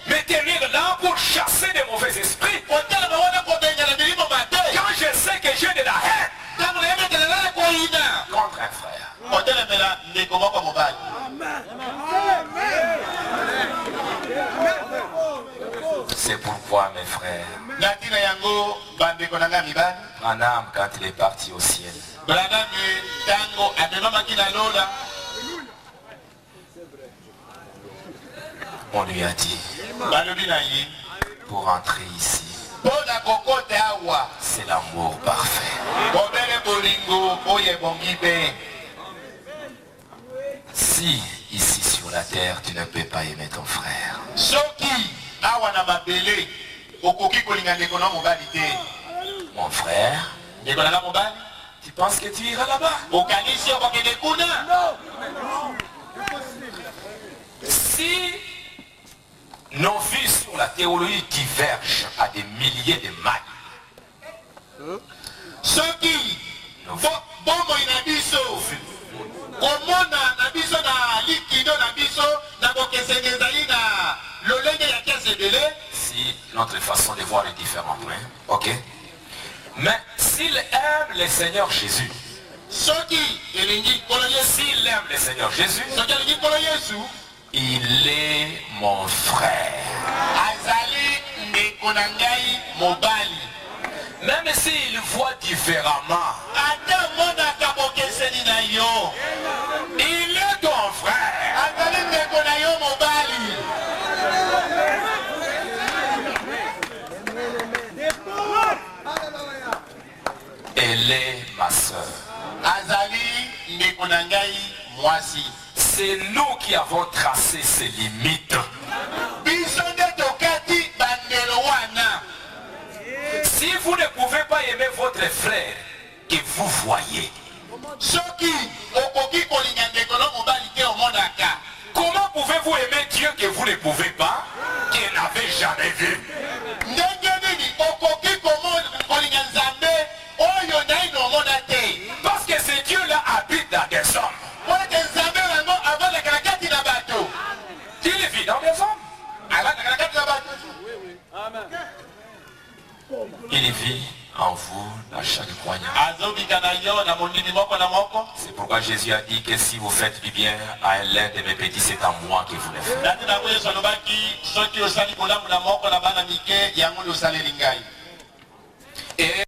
me tenir là pour chasser des mauvais esprits quand je sais que j'ai de la haine contre un frère. C'est pourquoi mes frères, Branham, quand il est parti au ciel, on lui a dit, pour entrer ici, c'est l'amour parfait. Si ici sur la terre tu ne peux pas aimer ton frère, mon frère, tu penses que tu iras là-bas? Si nos vies sur la théologie divergent à des milliers de miles, si notre façon de voir est différente, hein? Ok. Mais s'il aime le Seigneur Jésus, s'il aime le Seigneur Jésus, il est mon frère. Même s'il voit différemment, il est ton frère. Elle est ma soeur. C'est nous qui avons tracé ces limites. Si vous ne pouvez pas aimer votre frère que vous voyez, comment pouvez-vous aimer Dieu que vous ne pouvez pas, qu'il n'avez jamais vu? Parce que ce Dieu-là habite dans des hommes. Il vit dans des hommes. Il vit en vous, dans chaque croyant. C'est pourquoi Jésus a dit que si vous faites du bien à l'un de mes petits, c'est à moi que vous le faites. Et